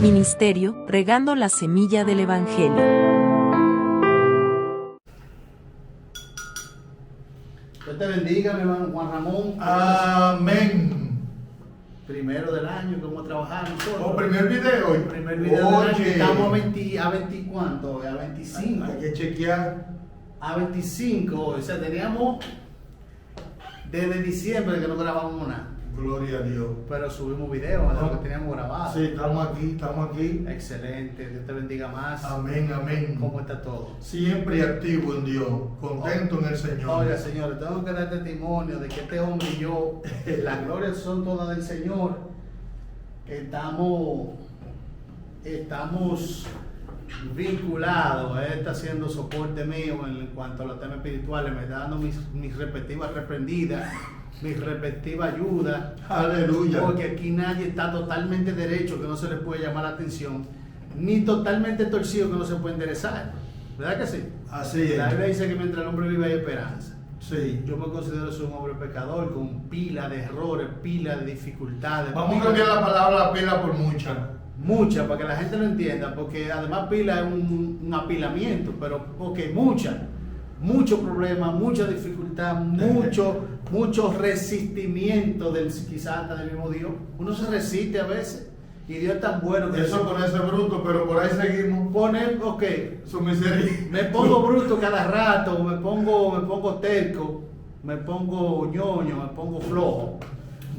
Ministerio, regando la semilla del Evangelio. Dios te bendiga, mi hermano Juan Ramón. Amén. Primero del año, ¿cómo trabajamos nosotros? O primer video hoy. Primer video del año. Oye. Estamos a 20 ¿cuánto? A 25. Hay que chequear. A 25. O sea, teníamos desde diciembre que no grabamos nada. Gloria a Dios. Pero subimos videos de lo que teníamos grabado. Sí, estamos aquí. Excelente. Dios te bendiga más. Amén, amén. ¿Cómo está todo? Siempre activo en Dios, contento en el Señor. Oiga, señores, tengo que dar testimonio de que este hombre y yo, las glorias son todas del Señor. Estamos vinculados. Él está haciendo soporte mío en cuanto a los temas espirituales, me está dando mis respectivas reprendidas, mis respectivas ayudas. Aleluya. Porque aquí nadie está totalmente derecho que no se le puede llamar la atención, ni totalmente torcido que no se puede enderezar. ¿Verdad que sí? Así es. La Biblia dice que mientras el hombre vive hay esperanza. Sí. Yo me considero ser un hombre pecador con pila de errores, pila de dificultades. Vamos a cambiar la palabra pila por mucha. Mucha, para que la gente lo entienda, porque además pila es un apilamiento, pero porque muchos problemas, mucha dificultad, mucho resistimiento quizás hasta del mismo Dios. Uno se resiste a veces y Dios es tan bueno que Eso con ese bruto, pero por ahí seguimos. ok, Su miseria. me pongo bruto cada rato, me pongo terco, me pongo ñoño, me pongo flojo.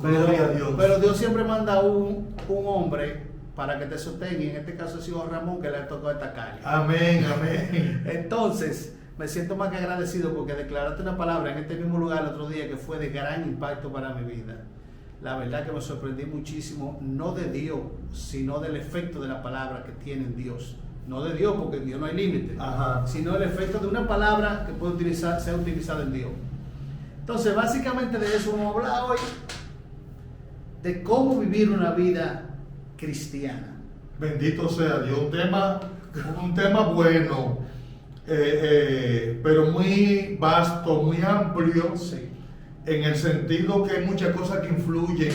Gloria a Dios. Pero Dios siempre manda un hombre para que te sostenga. En este caso ha sido Ramón, que le ha tocado esta calle. Amén, amén. Entonces, me siento más que agradecido porque declaraste una palabra en este mismo lugar el otro día que fue de gran impacto para mi vida. La verdad que me sorprendí muchísimo, no de Dios, sino del efecto de la palabra que tiene en Dios. No de Dios, porque en Dios no hay límite, Ajá. sino el efecto de una palabra que puede ser utilizada en Dios. Entonces, básicamente de eso vamos a hablar hoy, de cómo vivir una vida cristiana. Bendito sea Dios. Un tema bueno, pero muy vasto, muy amplio. Sí. En el sentido que hay muchas cosas que influyen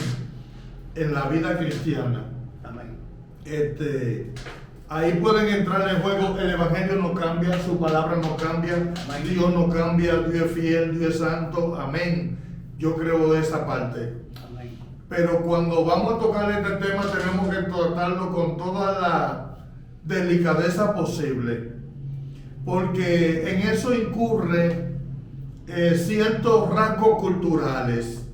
en la vida cristiana. Amén. Ahí pueden entrar en juego, el Evangelio no cambia, su palabra no cambia, Amén. Dios no cambia, Dios es fiel, Dios es santo, amén. Yo creo esa parte. Amén. Pero cuando vamos a tocar este tema tenemos que tratarlo con toda la delicadeza posible, porque en eso incurre ciertos rasgos culturales.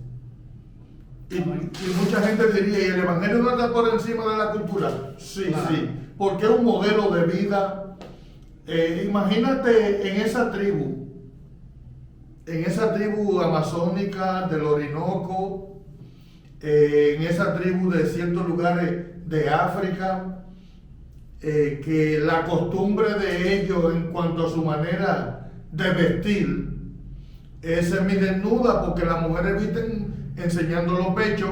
Y mucha gente diría, ¿y el Evangelio no está por encima de la cultura? Sí, Claro. sí, porque es un modelo de vida. Imagínate en esa tribu amazónica del Orinoco, en esa tribu de ciertos lugares de África, que la costumbre de ellos en cuanto a su manera de vestir es semidesnuda, porque las mujeres visten enseñando los pechos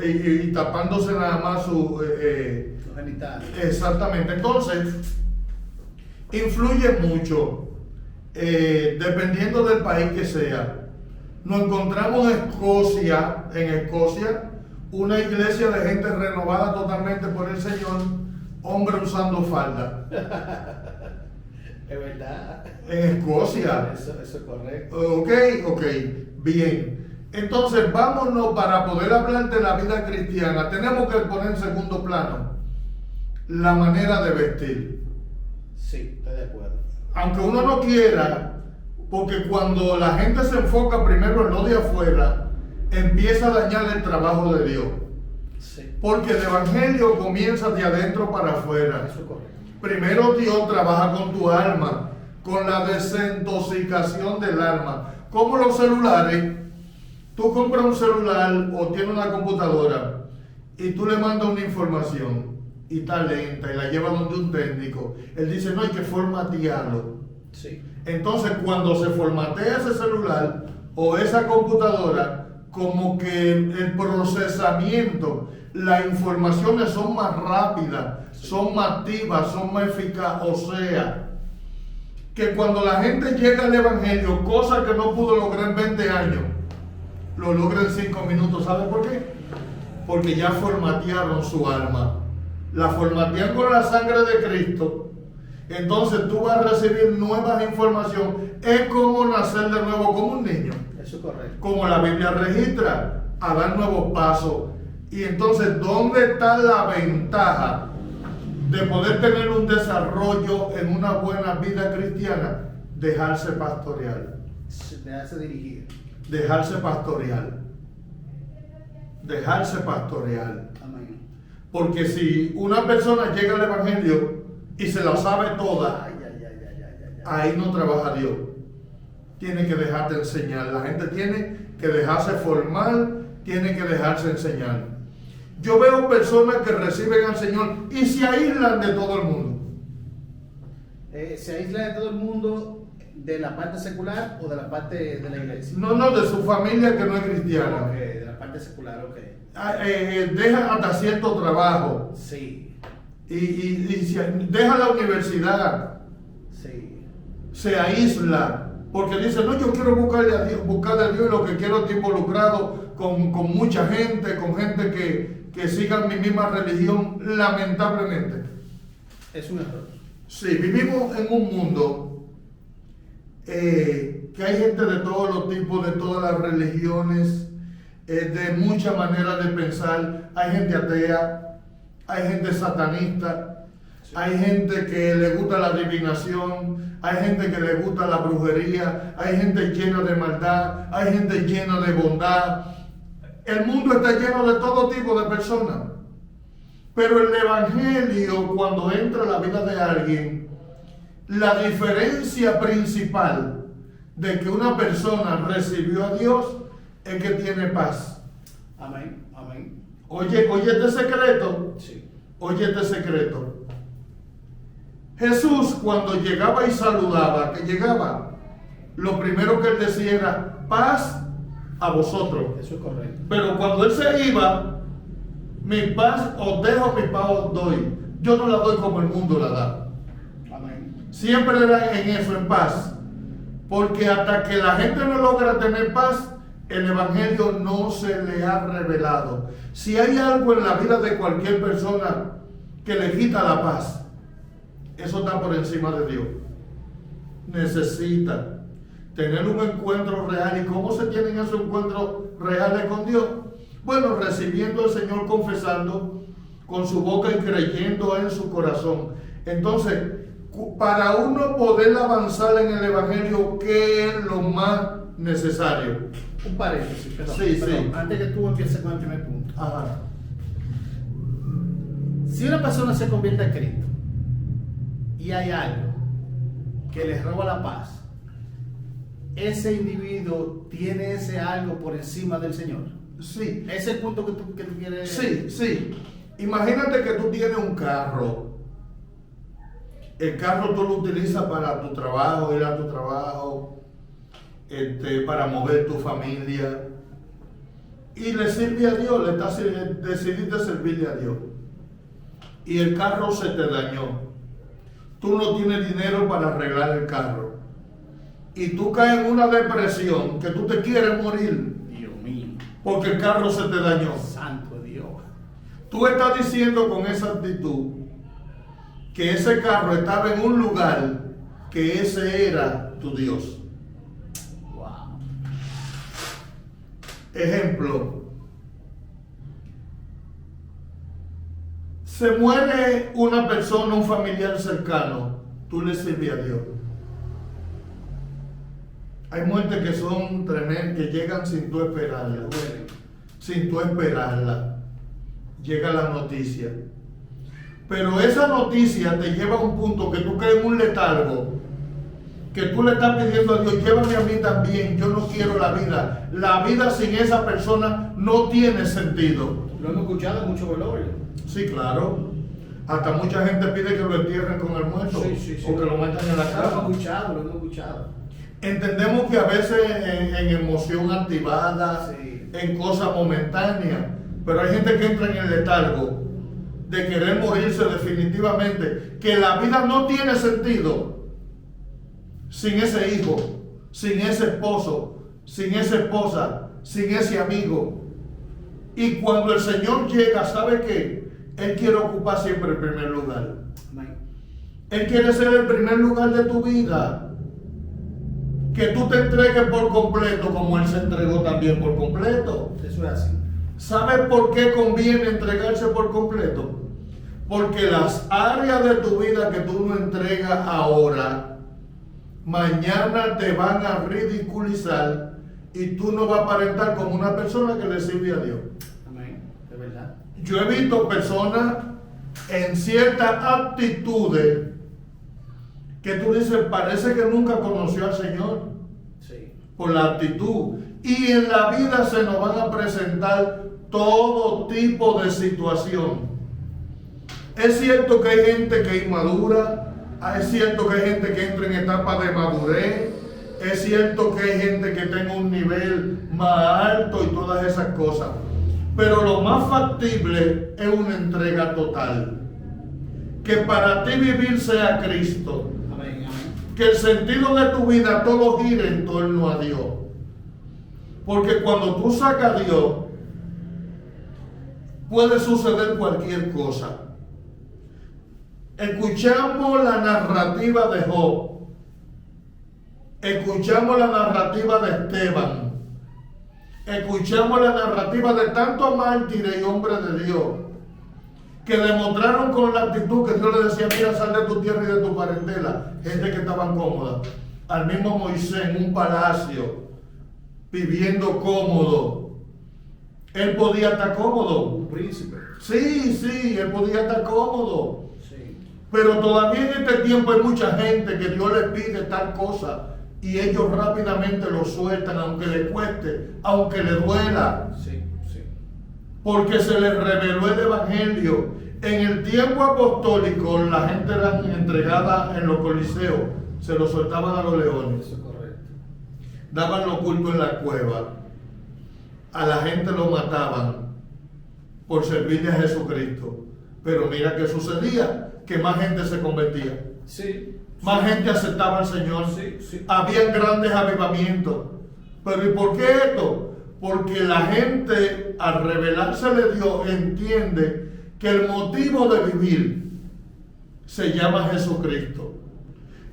y tapándose nada más su Los genitales. exactamente. Entonces influye mucho, dependiendo del país que sea. Nos encontramos en Escocia, una iglesia de gente renovada totalmente por el Señor, hombre usando falda. Es verdad. En Escocia. Eso es correcto. Ok, bien. Entonces, vámonos, para poder hablar de la vida cristiana, tenemos que poner en segundo plano la manera de vestir. Sí, estoy de acuerdo. Aunque uno no quiera, porque cuando la gente se enfoca primero en lo de afuera, empieza a dañar el trabajo de Dios. Sí. Porque el Evangelio comienza de adentro para afuera. Eso es correcto. Primero Dios trabaja con tu alma, con la desintoxicación del alma. Como los celulares, tú compras un celular o tienes una computadora y tú le mandas una información y está lenta y la lleva donde un técnico. Él dice, no, hay que formatearlo. Sí. Entonces, cuando se formatea ese celular o esa computadora, como que el procesamiento, las informaciones son más rápidas, son más activas, son más eficaces. O sea, que cuando la gente llega al Evangelio, cosa que no pudo lograr en 20 años, lo logra en 5 minutos. ¿Sabe por qué? Porque ya formatearon su alma. la formatean con la sangre de Cristo, entonces tú vas a recibir nuevas información. Es como nacer de nuevo como un niño. Eso es correcto. Como la Biblia registra, a dar nuevos pasos. Y entonces, ¿dónde está la ventaja de poder tener un desarrollo en una buena vida cristiana? Dejarse pastorear. Dejarse dirigir. Dejarse pastorear. Dejarse pastorear. Amén. Porque si una persona llega al Evangelio y se la sabe toda, Ay, ay, ay, ay, ay, ay, ay. ahí no trabaja Dios. Tiene que dejarte enseñar. La gente tiene que dejarse formar, tiene que dejarse enseñar. Yo veo personas que reciben al Señor y se aíslan de todo el mundo. ¿Se aísla de todo el mundo de la parte secular o de la parte de la iglesia? No, de su familia que no es cristiana. Ok, de la parte secular, ok. Dejan hasta cierto trabajo Sí, y dejan la universidad. sí. Se aísla porque dice, no, yo quiero buscarle a Dios y lo que quiero estar involucrado con mucha gente, con gente que sigan mi misma religión. Lamentablemente Es un error. sí, vivimos en un mundo que hay gente de todos los tipos, de todas las religiones, de muchas maneras de pensar. Hay gente atea, hay gente satanista, hay gente que le gusta la adivinación, hay gente que le gusta la brujería, hay gente llena de maldad, hay gente llena de bondad. El mundo está lleno de todo tipo de personas. Pero el Evangelio, cuando entra en la vida de alguien, la diferencia principal de que una persona recibió a Dios es que tiene paz. Amén, amén. Oye este secreto. Sí. Oye este secreto. Jesús, cuando llegaba y saludaba, que llegaba, lo primero que él decía era paz a vosotros. Eso es correcto. Pero cuando él se iba, mi paz os dejo, mi paz os doy. Yo no la doy como el mundo la da. Amén. Siempre era en eso, en paz. Porque hasta que la gente no logra tener paz, el Evangelio no se le ha revelado. Si hay algo en la vida de cualquier persona que le quita la paz, eso está por encima de Dios. Necesita tener un encuentro real. ¿Y cómo se tienen esos encuentros reales con Dios? Bueno, recibiendo al Señor, confesando con su boca y creyendo en su corazón. Entonces, para uno poder avanzar en el Evangelio, ¿qué es lo más necesario? Un paréntesis, perdón. Sí, sí. Antes que tú empieces con el primer punto. Ajá. Si una persona se convierte a Cristo y hay algo que les roba la paz, ese individuo tiene ese algo por encima del Señor. Sí. Ese es el punto que tú quieres. Sí. Imagínate que tú tienes un carro. El carro tú lo utilizas para tu trabajo, ir a tu trabajo, para mover tu familia. Y le sirve a Dios, decidiste servirle a Dios. Y el carro se te dañó. Tú no tienes dinero para arreglar el carro. Y tú caes en una depresión que tú te quieres morir. Dios mío. Porque el carro se te dañó. Santo Dios. Tú estás diciendo con esa actitud que ese carro estaba en un lugar que ese era tu Dios. Wow. Ejemplo. Se muere una persona, un familiar cercano, tú le sirves a Dios. Hay muertes que son tremendas, que llegan sin tú esperarla. Sin tú esperarla. Llega la noticia. Pero esa noticia te lleva a un punto que tú caes en un letargo, que tú le estás pidiendo a Dios, llévame a mí también, yo no quiero la vida. La vida sin esa persona no tiene sentido. Lo hemos escuchado en mucho velorio. Sí, claro. Hasta mucha gente pide que lo entierren con el muerto, Sí. o que lo metan en la Lo cama. hemos escuchado. Entendemos que a veces en emoción activada, Sí. en cosas momentáneas, pero hay gente que entra en el letargo de querer morirse definitivamente, que la vida no tiene sentido sin ese hijo, sin ese esposo, sin esa esposa, sin ese amigo. Y cuando el Señor llega, ¿sabe qué? Él quiere ocupar siempre el primer lugar. Amén. Él quiere ser el primer lugar de tu vida. Que tú te entregues por completo como Él se entregó también por completo. Eso es así. ¿Sabes por qué conviene entregarse por completo? Porque las áreas de tu vida que tú no entregas ahora, mañana te van a ridiculizar y tú no vas a aparentar como una persona que le sirve a Dios. Amén. De verdad. Yo he visto personas en ciertas actitudes que tú dices, parece que nunca conoció al Señor Sí. por la actitud. Y en la vida se nos van a presentar todo tipo de situación. Es cierto que hay gente que es inmadura, es cierto que hay gente que entra en etapa de madurez, es cierto que hay gente que tenga un nivel más alto y todas esas cosas. Pero lo más factible es una entrega total. Que para ti vivir sea Cristo. Amén. Amén. Que el sentido de tu vida todo gire en torno a Dios. Porque cuando tú sacas a Dios, puede suceder cualquier cosa. Escuchamos la narrativa de Job. Escuchamos la narrativa de Esteban. Escuchamos la narrativa de tantos mártires y hombres de Dios que demostraron con la actitud que Dios le decía, mira, sal de tu tierra y de tu parentela. Gente que estaban cómoda. Al mismo Moisés en un palacio, viviendo cómodo. Él podía estar cómodo. Un príncipe. Sí, él podía estar cómodo. Sí. Pero todavía en este tiempo hay mucha gente que Dios les pide tal cosa y ellos rápidamente lo sueltan, aunque le cueste, aunque le duela. Sí. Sí. Porque se les reveló el Evangelio. En el tiempo apostólico la gente era entregada en los coliseos, se lo soltaban a los leones, Eso es correcto. daban los cultos en la cueva, a la gente lo mataban por servirle a Jesucristo. Pero mira qué sucedía, que más gente se convertía, Sí. más gente aceptaba al Señor, Sí, sí. habían grandes avivamientos. Pero ¿y por qué esto? Porque la gente al revelársele Dios entiende que el motivo de vivir se llama Jesucristo.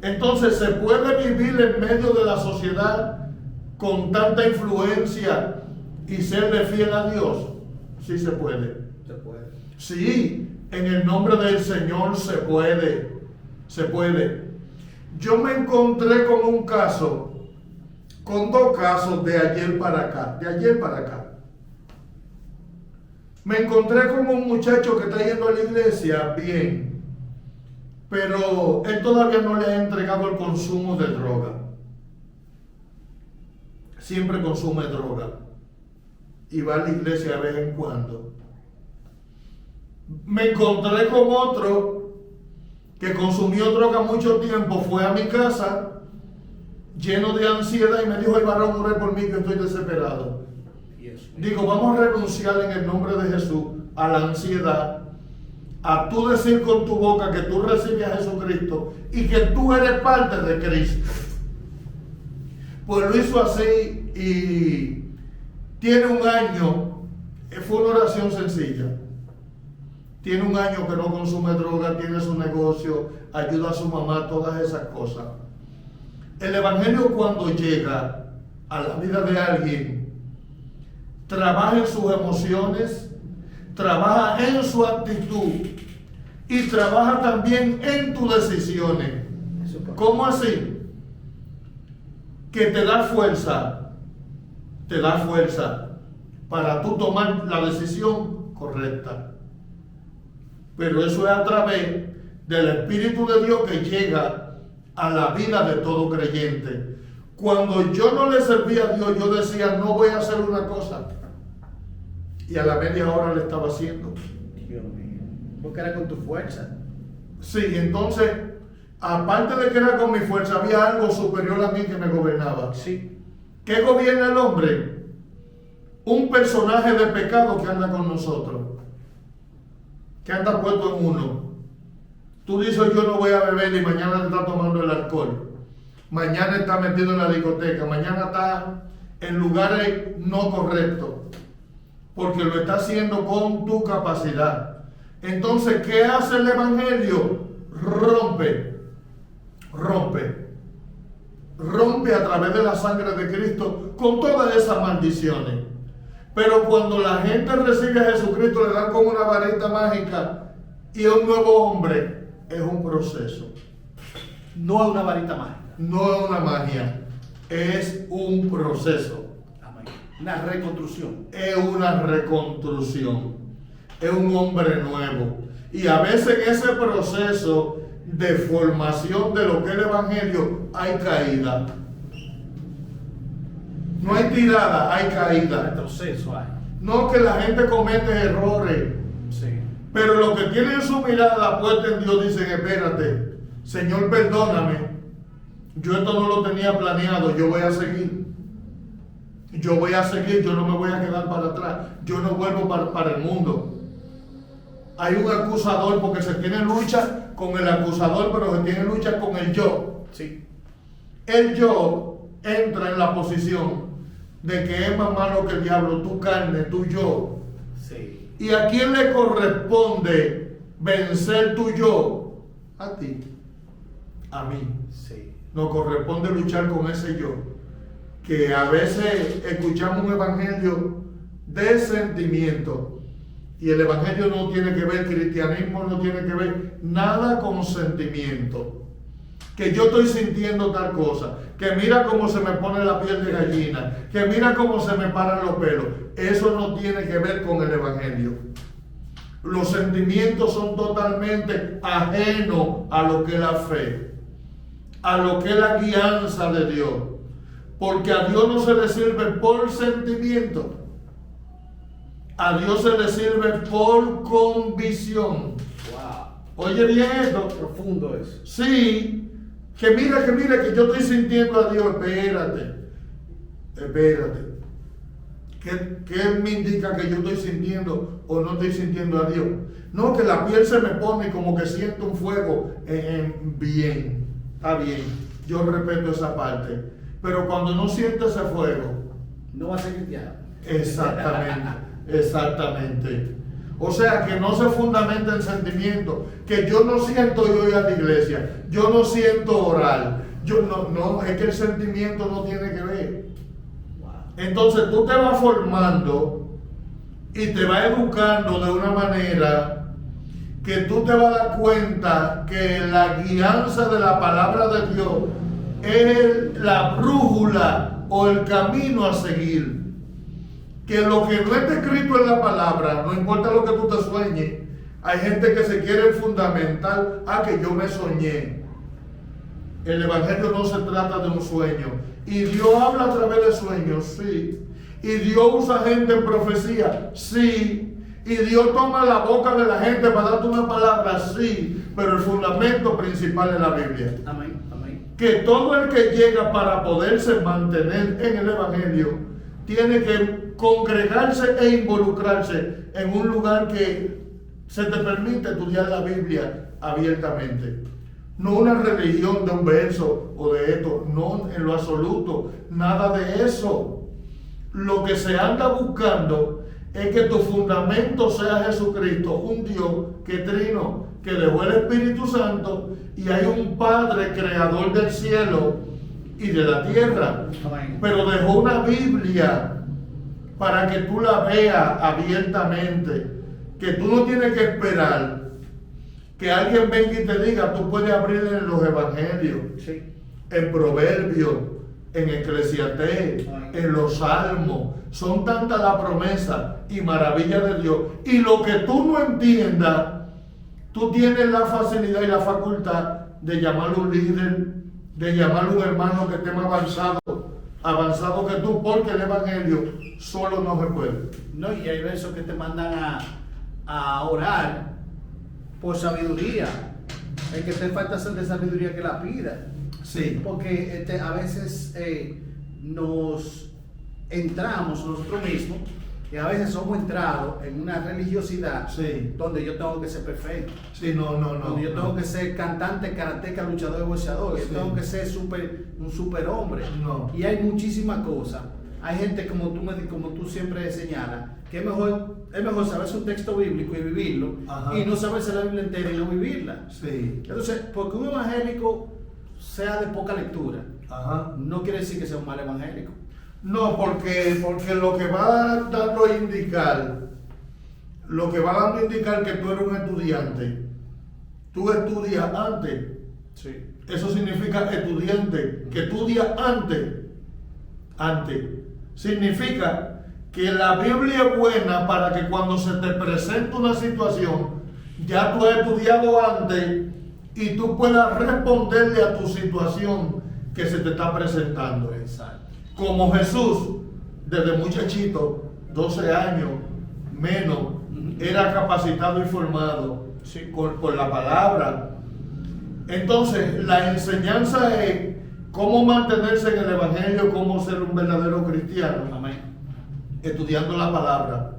Entonces se puede vivir en medio de la sociedad con tanta influencia y serle fiel a Dios. Sí se puede. Se puede. Sí, en el nombre del Señor se puede. Se puede. Yo me encontré con un caso, con dos casos de ayer para acá. Me encontré con un muchacho que está yendo a la iglesia bien, pero él todavía no le ha entregado el consumo de droga. Siempre consume droga y va a la iglesia de vez en cuando. Me encontré con otro que consumió droga mucho tiempo, fue a mi casa lleno de ansiedad y me dijo, ay, varón, oré por mí que estoy desesperado. Digo, vamos a renunciar en el nombre de Jesús a la ansiedad, a tú decir con tu boca que tú recibes a Jesucristo y que tú eres parte de Cristo. Pues lo hizo así y tiene un año, fue una oración sencilla. Tiene un año que no consume droga, tiene su negocio, ayuda a su mamá, todas esas cosas. El Evangelio cuando llega a la vida de alguien, trabaja en sus emociones, trabaja en su actitud y trabaja también en tus decisiones. ¿Cómo así? Que te da fuerza para tú tomar la decisión correcta. Pero eso es a través del Espíritu de Dios que llega a la vida de todo creyente. Cuando yo no le servía a Dios, yo decía, no voy a hacer una cosa. Y a la media hora le estaba haciendo. Dios mío. Porque era con tu fuerza. Sí, entonces, aparte de que era con mi fuerza, había algo superior a mí que me gobernaba. Sí. ¿Qué gobierna el hombre? Un personaje de pecado que anda con nosotros. Que anda puesto en uno. Tú dices, yo no voy a beber y mañana está tomando el alcohol. Mañana está metido en la discoteca. Mañana está en lugares no correctos. Porque lo está haciendo con tu capacidad. Entonces, ¿qué hace el Evangelio? Rompe a través de la sangre de Cristo con todas esas maldiciones. Pero cuando la gente recibe a Jesucristo, le dan como una varita mágica y un nuevo hombre. Es un proceso. No es una varita mágica. No es una magia. Es un proceso. Amén. Una reconstrucción. Es una reconstrucción. Es un hombre nuevo. Y a veces en ese proceso de formación de lo que es el Evangelio hay caída. No hay tirada, hay caída. Retroceso hay. No que la gente comete errores, Sí. pero lo que tienen su mirada puesta en Dios dicen, espérate, Señor, perdóname, yo esto no lo tenía planeado, yo voy a seguir, yo no me voy a quedar para atrás, yo no vuelvo para el mundo. Hay un acusador porque se tiene lucha con el acusador, pero se tiene lucha con el yo. Sí. El yo entra en la posición de que es más malo que el diablo, tu carne, tu yo. Sí. ¿Y a quién le corresponde vencer tu yo? A ti, a mí. Sí. Nos corresponde luchar con ese yo. Que a veces escuchamos un evangelio de sentimiento. Y el evangelio no tiene que ver, cristianismo no tiene que ver nada con sentimiento. Que yo estoy sintiendo tal cosa, que mira cómo se me pone la piel de gallina, que mira cómo se me paran los pelos. Eso no tiene que ver con el evangelio. Los sentimientos son totalmente ajenos a lo que es la fe, a lo que es la guianza de Dios. Porque a Dios no se le sirve por sentimiento. A Dios se le sirve por convicción. Wow. Oye bien esto. Profundo eso. Sí. Que mira, que yo estoy sintiendo a Dios. Espérate. ¿Qué me indica que yo estoy sintiendo o no estoy sintiendo a Dios? No, que la piel se me pone como que siento un fuego. Bien, está bien. Yo respeto esa parte. Pero cuando no siento ese fuego. No va a ser cristiano. Exactamente. O sea, que no se fundamenta en sentimiento, que yo no siento yo ir a la iglesia, yo no siento orar, yo no, es que el sentimiento no tiene que ver. Wow. Entonces tú te vas formando y te vas educando de una manera que tú te vas a dar cuenta que la guianza de la palabra de Dios es la brújula o el camino a seguir. Que lo que no está escrito en la palabra, no importa lo que tú te sueñes, hay gente que se quiere fundamentar, que yo me soñé. El evangelio no se trata de un sueño. Y Dios habla a través de sueños, sí. Y Dios usa gente en profecía, sí. Y Dios toma la boca de la gente para darte una palabra, sí. Pero el fundamento principal es la Biblia. Amén, amén. Que todo el que llega para poderse mantener en el evangelio tiene que congregarse e involucrarse en un lugar que se te permite estudiar la Biblia abiertamente. No una religión de un verso o de esto, no en lo absoluto, nada de eso. Lo que se anda buscando es que tu fundamento sea Jesucristo, un Dios que trino, que dejó el Espíritu Santo y hay un Padre creador del cielo y de la tierra. Amén. Pero dejó una Biblia para que tú la veas abiertamente, que tú no tienes que esperar que alguien venga y te diga, tú puedes abrir en los evangelios, Sí. en Proverbios, en Eclesiastés, en los Salmos. Son tantas las promesas y maravillas de Dios. Y lo que tú no entiendas, tú tienes la facilidad y la facultad de llamarlo un líder, de llamarlo un hermano que esté más avanzado que tú, porque el evangelio solo no se puede. No, y hay versos que te mandan a orar por sabiduría. El que te falta hacer de sabiduría que la pida. Sí. Porque a veces nos entramos nosotros mismos y a veces somos entrados en una religiosidad Sí. donde yo tengo que ser perfecto. Sí, no. Donde yo tengo que ser cantante, karateca, luchador y boxeador. Sí. Yo tengo que ser un superhombre. No. Y hay muchísimas cosas hay gente como tú siempre señalas, que es mejor saberse un texto bíblico y vivirlo, Ajá. y no saberse la Biblia entera y no vivirla. Sí. Entonces, porque un evangélico sea de poca lectura, Ajá. no quiere decir que sea un mal evangélico. No, porque lo que va dando a indicar, que tú eres un estudiante, tú estudias antes. Sí. Eso significa estudiante, que estudia antes. Significa que la Biblia es buena para que cuando se te presente una situación, ya tú has estudiado antes y tú puedas responderle a tu situación que se te está presentando. Exacto. Como Jesús, desde muchachito, 12 años, menos, era capacitado y formado Sí. por la palabra. Entonces, la enseñanza es cómo mantenerse en el Evangelio, cómo ser un verdadero cristiano. Amén. Estudiando la palabra,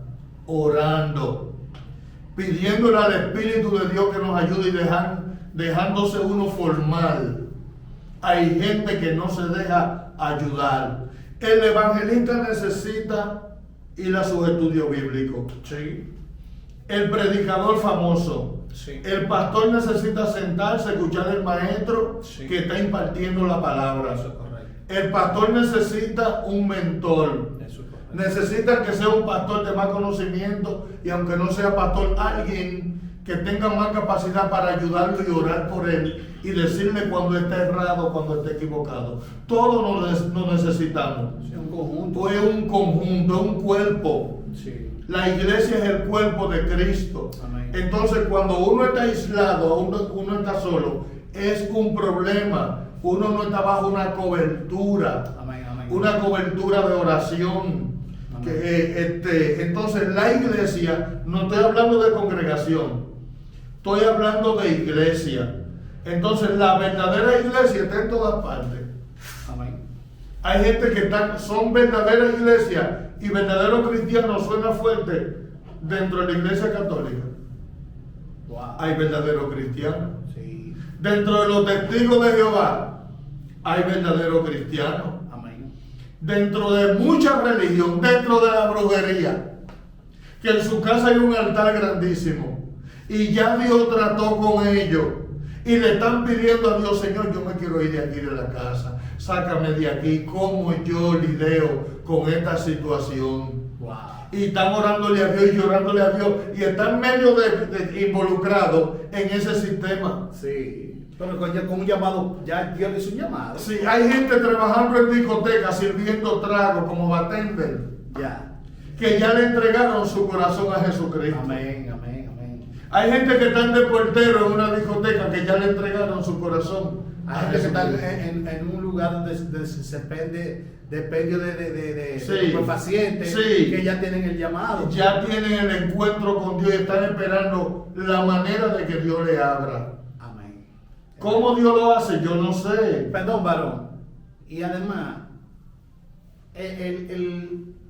orando, pidiéndole al Espíritu de Dios que nos ayude y dejándose uno formal. Hay gente que no se deja ayudar. El evangelista necesita ir a sus estudios bíblicos. Sí. El predicador famoso. Sí. El pastor necesita sentarse, escuchar al maestro Sí. que está impartiendo la palabra. Eso es correcto. El pastor necesita un mentor. Eso es correcto. Necesita que sea un pastor de más conocimiento y aunque no sea pastor, alguien que tenga más capacidad para ayudarlo y orar por él y decirle cuando está errado, cuando está equivocado. Todos nos necesitamos. Sí, un conjunto. Es un conjunto, es un cuerpo. Sí. La iglesia es el cuerpo de Cristo. Amén. Entonces, cuando uno está aislado, uno está solo, es un problema. Uno no está bajo una cobertura, Amén, amén. una cobertura de oración. Amén. Entonces, la iglesia, no estoy hablando de congregación, estoy hablando de iglesia. Entonces, la verdadera iglesia está en todas partes. Amén. Hay gente que son verdaderas iglesias y verdaderos cristianos, suena fuerte, dentro de la iglesia católica. Wow. Hay verdaderos cristianos. Sí. Dentro de los testigos de Jehová, hay verdaderos cristianos. Amén. Dentro de mucha religión, dentro de la brujería, que en su casa hay un altar grandísimo y ya Dios trató con ellos y le están pidiendo a Dios: Señor, yo me quiero ir de aquí de la casa, sácame de aquí. ¿Cómo yo lidio con esta situación? Wow. Y están orándole a Dios y llorándole a Dios y están medio involucrados en ese sistema. Sí. Pero con un llamado, ya Dios le hizo un llamado. Sí, hay gente trabajando en discotecas, sirviendo tragos como bartender, Ya. que ya le entregaron su corazón a Jesucristo. Amén, amén, amén. Hay gente que están de portero en una discoteca que ya le entregaron su corazón. Hay gente que está en un lugar donde se depende de Sí. pacientes Sí. que ya tienen el llamado. Ya tienen el encuentro con Dios y están esperando la manera de que Dios le abra. Amén. ¿Cómo Dios lo hace? Yo no sé. Perdón, varón. Y además,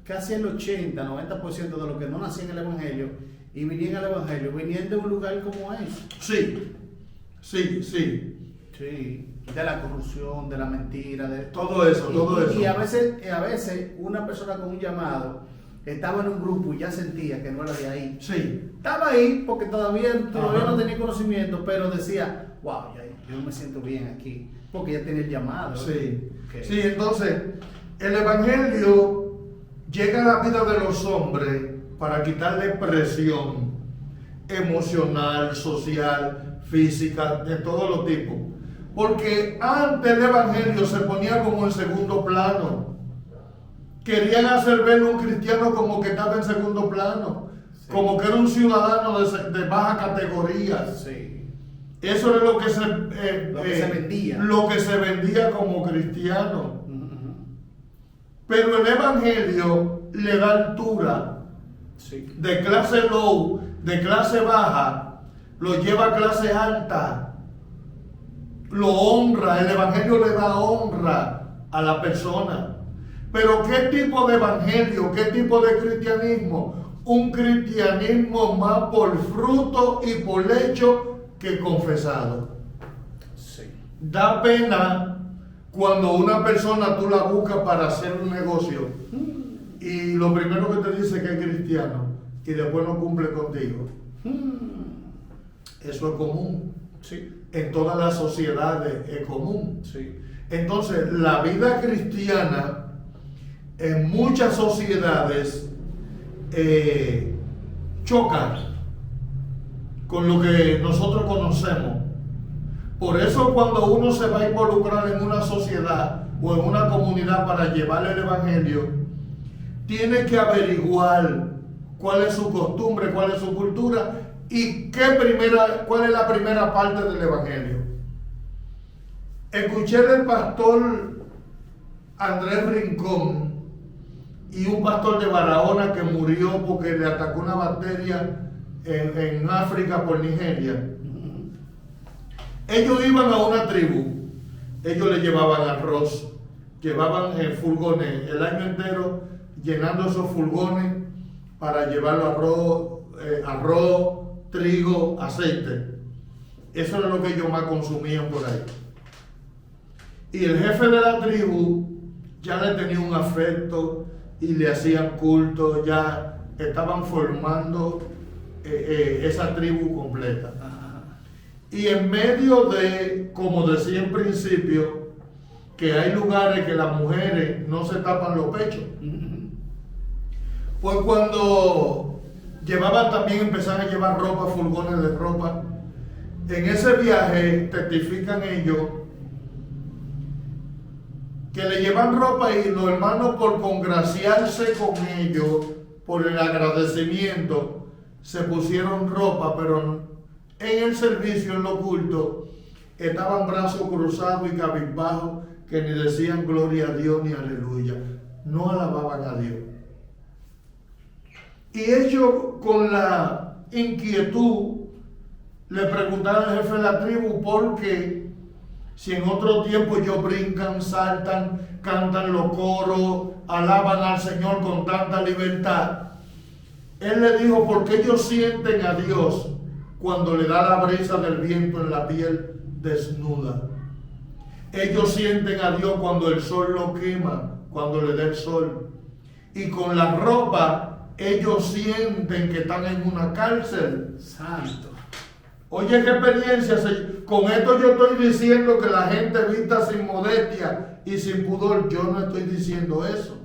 casi el 80-90% de los que no nacían en el Evangelio y vinieron al Evangelio, venían de un lugar como ese. Sí, sí, sí. Sí, de la corrupción, de la mentira, de Todo eso, todo eso. Y a veces una persona con un llamado estaba en un grupo y ya sentía que no era de ahí. Sí. Estaba ahí porque todavía Ajá. no tenía conocimiento, pero decía: wow, yo me siento bien aquí, porque ya tenía el llamado. Sí. Okay. Sí, entonces, el Evangelio llega a la vida de los hombres para quitarle presión emocional, social, física, de todos los tipos. Porque antes el Evangelio se ponía como en segundo plano. Querían hacer ver a un cristiano como que estaba en segundo plano, Sí. como que era un ciudadano de baja categoría. Sí. Eso era lo que se vendía. Lo que se vendía como cristiano. Ujú. Pero el Evangelio le da altura. Sí. De clase low, de clase baja, lo lleva a clase alta. Lo honra, el Evangelio le da honra a la persona. Pero ¿qué tipo de evangelio? ¿Qué tipo de cristianismo? Un cristianismo más por fruto y por hecho que confesado. Sí. Da pena Cuando una persona tú la buscas para hacer un negocio y lo primero que te dice que es cristiano y después no cumple contigo. Eso es común. Sí, En todas las sociedades es común. sí. Entonces, la vida cristiana en muchas sociedades choca con lo que nosotros conocemos. Por eso cuando uno se va a involucrar en una sociedad o en una comunidad para llevarle el evangelio, tiene que averiguar cuál es su costumbre, cuál es su cultura y cuál es la primera parte del evangelio. Escuché del pastor Andrés Rincón y un pastor de Barahona que murió porque le atacó una bacteria en África por Nigeria. Ellos iban a una tribu, ellos le llevaban arroz, llevaban furgones el año entero llenando esos furgones para llevarlo arroz, trigo, aceite. Eso era lo que ellos más consumían por ahí. Y el jefe de la tribu ya le tenía un afecto y le hacían culto, ya estaban formando esa tribu completa. Y en medio de, como decía en principio, que hay lugares que las mujeres no se tapan los pechos. Pues cuando empezaron a llevar ropa, furgones de ropa, en ese viaje testifican ellos que le llevan ropa y los hermanos por congraciarse con ellos, por el agradecimiento, se pusieron ropa, pero en el servicio, en lo oculto, estaban brazos cruzados y cabizbajos que ni decían gloria a Dios ni aleluya. No alababan a Dios. Y ellos con la inquietud le preguntaron al jefe de la tribu por qué, si en otro tiempo ellos brincan, saltan, cantan los coros, alaban al Señor con tanta libertad. Él le dijo, porque ellos sienten a Dios cuando le da la brisa del viento en la piel desnuda. Ellos sienten a Dios cuando el sol lo quema, cuando le da el sol. Y con la ropa, ellos sienten que están en una cárcel. Santo. Oye, qué experiencia. Con esto yo estoy diciendo que la gente vista sin modestia y sin pudor. Yo no estoy diciendo eso.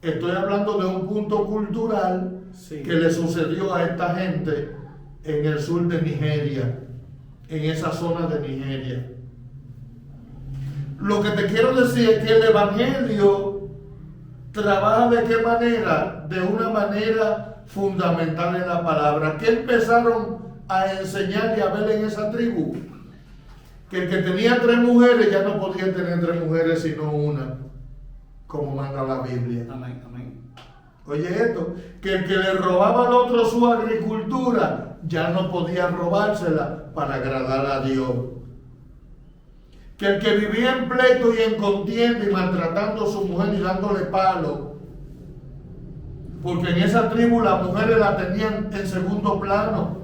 Estoy hablando de un punto cultural que le sucedió a esta gente en el sur de Nigeria, en esa zona de Nigeria. Lo que te quiero decir es que el evangelio trabaja de qué manera, de una manera fundamental en la palabra. ¿Qué empezaron a enseñar y a ver en esa tribu? Que el que tenía 3 mujeres ya no podía tener 3 mujeres sino una, como manda la Biblia. Amén, amén. Oye esto, que el que le robaba al otro su agricultura ya no podía robársela para agradar a Dios. Que el que vivía en pleito y en contienda y maltratando a su mujer y dándole palo, porque en esa tribu las mujeres la tenían en segundo plano,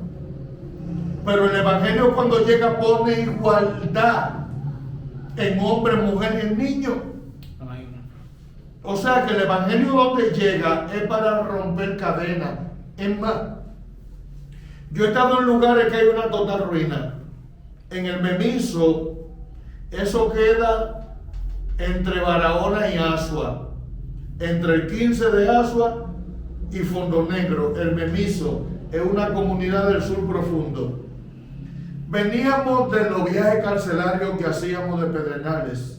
pero el evangelio cuando llega pone igualdad en hombre, mujer y en niño. O sea que el evangelio donde llega es para romper cadenas. Es más, yo he estado en lugares que hay una total ruina. En el Memiso, eso queda entre Barahona y Asua, entre el 15 de Asua y Fondo Negro. El Memiso es una comunidad del sur profundo. Veníamos de los viajes carcelarios que hacíamos de Pedernales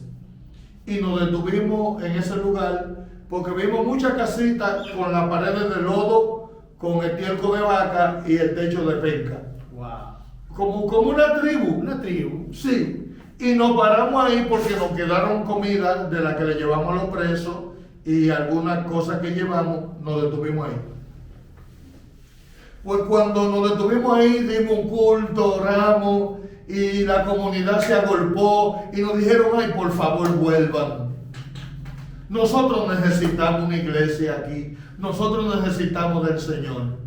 y nos detuvimos en ese lugar porque vimos muchas casitas con las paredes de lodo, con estiércol de vaca y el techo de penca. Wow. Como una tribu. Una tribu. Sí. Y nos paramos ahí porque nos quedaron comida de la que le llevamos a los presos y algunas cosas que llevamos, nos detuvimos ahí. Pues cuando nos detuvimos ahí, dimos un culto, oramos y la comunidad se agolpó y nos dijeron, ay, por favor vuelvan. Nosotros necesitamos una iglesia aquí, nosotros necesitamos del Señor.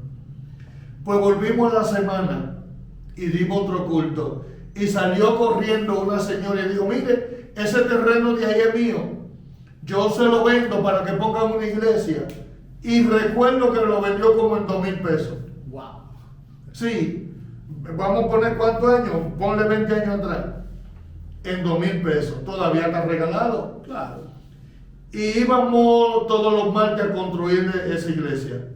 Pues volvimos a la semana y dimos otro culto y salió corriendo una señora y dijo, mire, ese terreno de ahí es mío, yo se lo vendo para que pongan una iglesia. Y recuerdo que lo vendió como en 2,000 pesos. Wow. Sí, vamos a poner cuántos años, ponle 20 años atrás, en 2,000 pesos, todavía está regalado. Claro. Y íbamos todos los martes a construir esa iglesia.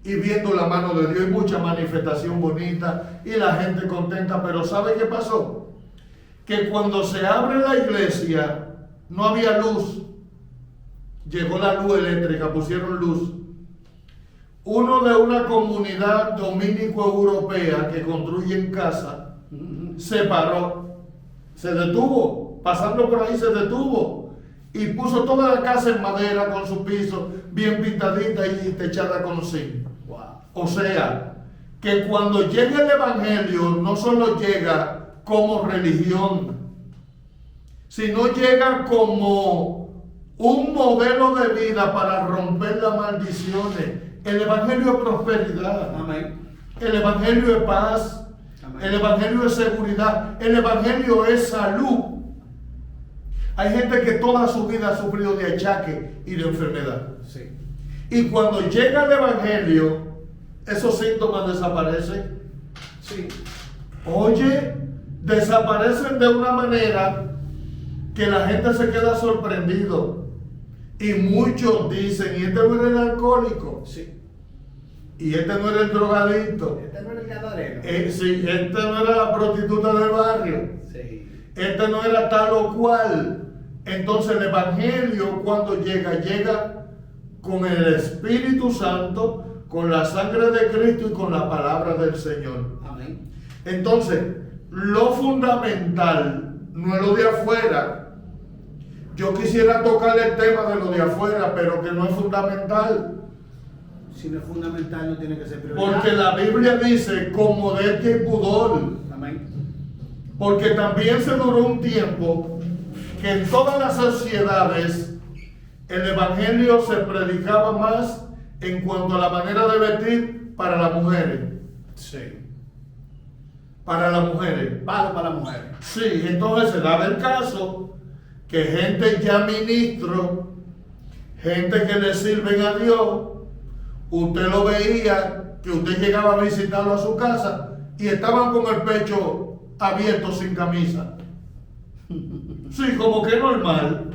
Y viendo la mano de Dios y mucha manifestación bonita y la gente contenta. Pero ¿sabe qué pasó? Que cuando se abre la iglesia no había luz. Llegó la luz eléctrica, pusieron luz. Uno de una comunidad dominico-europea que construye en casa se paró, se detuvo, pasando por ahí se detuvo y puso toda la casa en madera con su piso bien pintadita y techada con zinc. Wow. O sea, que cuando llegue el evangelio no solo llega como religión, sino llega como un modelo de vida para romper las maldiciones. El evangelio es prosperidad. Amén. El evangelio es paz. Amén. El evangelio es seguridad. El evangelio es salud. Hay gente que toda su vida ha sufrido de achaque y de enfermedad. Sí. Y cuando llega el evangelio, esos síntomas desaparecen. Sí. Oye, desaparecen de una manera que la gente se queda sorprendido. Y muchos dicen, y este no era el alcohólico, Sí. y este no era el drogadicto, Este no era el gadareno. sí, este no era la prostituta del barrio, Sí. este no era tal o cual. Entonces el evangelio cuando llega con el Espíritu Santo, con la sangre de Cristo y con la palabra del Señor. Amén. Entonces, lo fundamental no es lo de afuera. Yo quisiera tocar el tema de lo de afuera, pero que no es fundamental. Si no es fundamental, no tiene que ser prioridad. Porque la Biblia dice, con modestia y pudor. Amén. Porque también se duró un tiempo que en todas las sociedades el evangelio se predicaba más en cuanto a la manera de vestir para las mujeres. Sí. Para las mujeres. Pago para las mujeres. Sí, entonces se daba el caso que gente ya ministro, gente que le sirven a Dios, usted lo veía, que usted llegaba a visitarlo a su casa y estaban con el pecho abierto sin camisa. Sí, como que normal.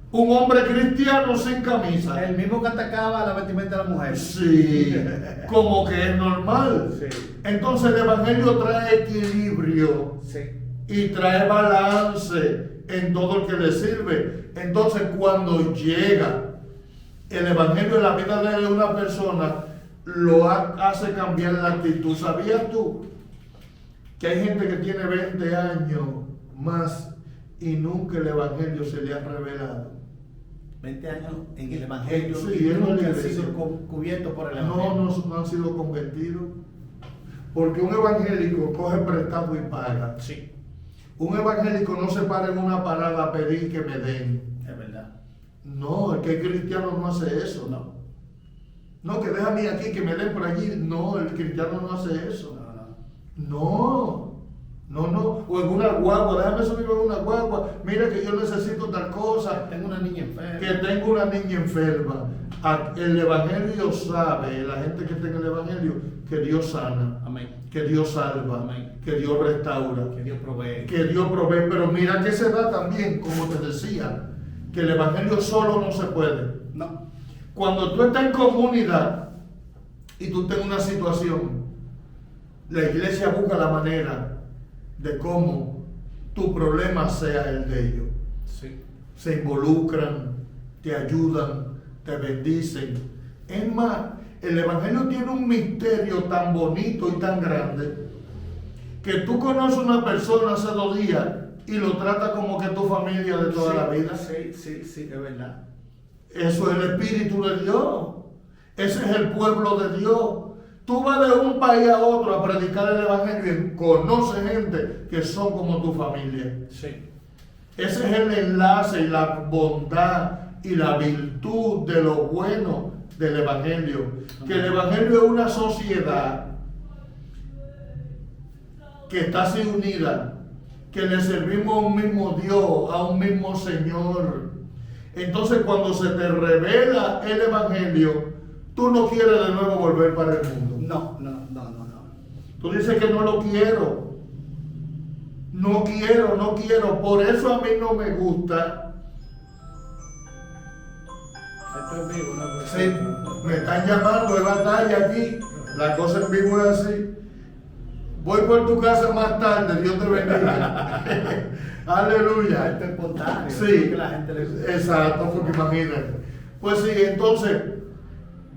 Un hombre cristiano sin camisa. El mismo que atacaba la vestimenta de la mujer. Sí, como que es normal. Sí. Entonces el evangelio trae equilibrio Sí. y trae balance en todo el que le sirve. Entonces cuando llega el evangelio en la vida de una persona, lo hace cambiar la actitud. ¿Sabías tú que hay gente que tiene 20 años más y nunca el evangelio se le ha revelado? 20 años en el evangelio Sí, y en la nunca han iglesia. sido cubiertos por el evangelio. No han sido convertidos. Porque un evangélico coge prestado y paga. Sí, Un evangélico no se para en una parada a pedir que me den. es verdad. No, el que es cristiano no hace eso. No, No, que déjame aquí, que me den por allí. No, el cristiano no hace eso. No. O en una guagua, déjame subirme en una guagua. Mira que yo necesito tal cosa. Tengo una niña enferma. Que tengo una niña enferma. El evangelio sabe, la gente que está en el evangelio, que Dios sana, Amén. que Dios salva, Amén. que Dios restaura, Que Dios provee. que Dios provee. Pero mira que se da también, como te decía, que el evangelio solo no se puede. No. Cuando tú estás en comunidad y tú estás en una situación, la iglesia busca la manera de cómo tu problema sea el de ellos. Sí. Se involucran, te ayudan, te bendicen. Es más, el evangelio tiene un misterio tan bonito y tan grande que tú conoces a una persona hace 2 días y lo tratas como que es tu familia de toda la vida. Sí, es verdad. Eso es el Espíritu de Dios. Ese es el pueblo de Dios. Tú vas de un país a otro a predicar el evangelio y conoces gente que son como tu familia. Sí. Ese es el enlace y la bondad y la virtud de lo bueno del evangelio. Que el evangelio es una sociedad que está así unida, que le servimos a un mismo Dios, a un mismo Señor. Entonces cuando se te revela el Evangelio, tú no quieres de nuevo volver para el mundo. No. Tú dices que no lo quiero. No quiero. Por eso a mí no me gusta. Esto es vivo, ¿no? Sí, me están llamando, es batalla aquí. La cosa en vivo es así. Voy por tu casa más tarde, Dios te bendiga. Aleluya. Esto es espontáneo. Sí, Que la gente le gusta. exacto, porque imagínate. Pues sí, entonces,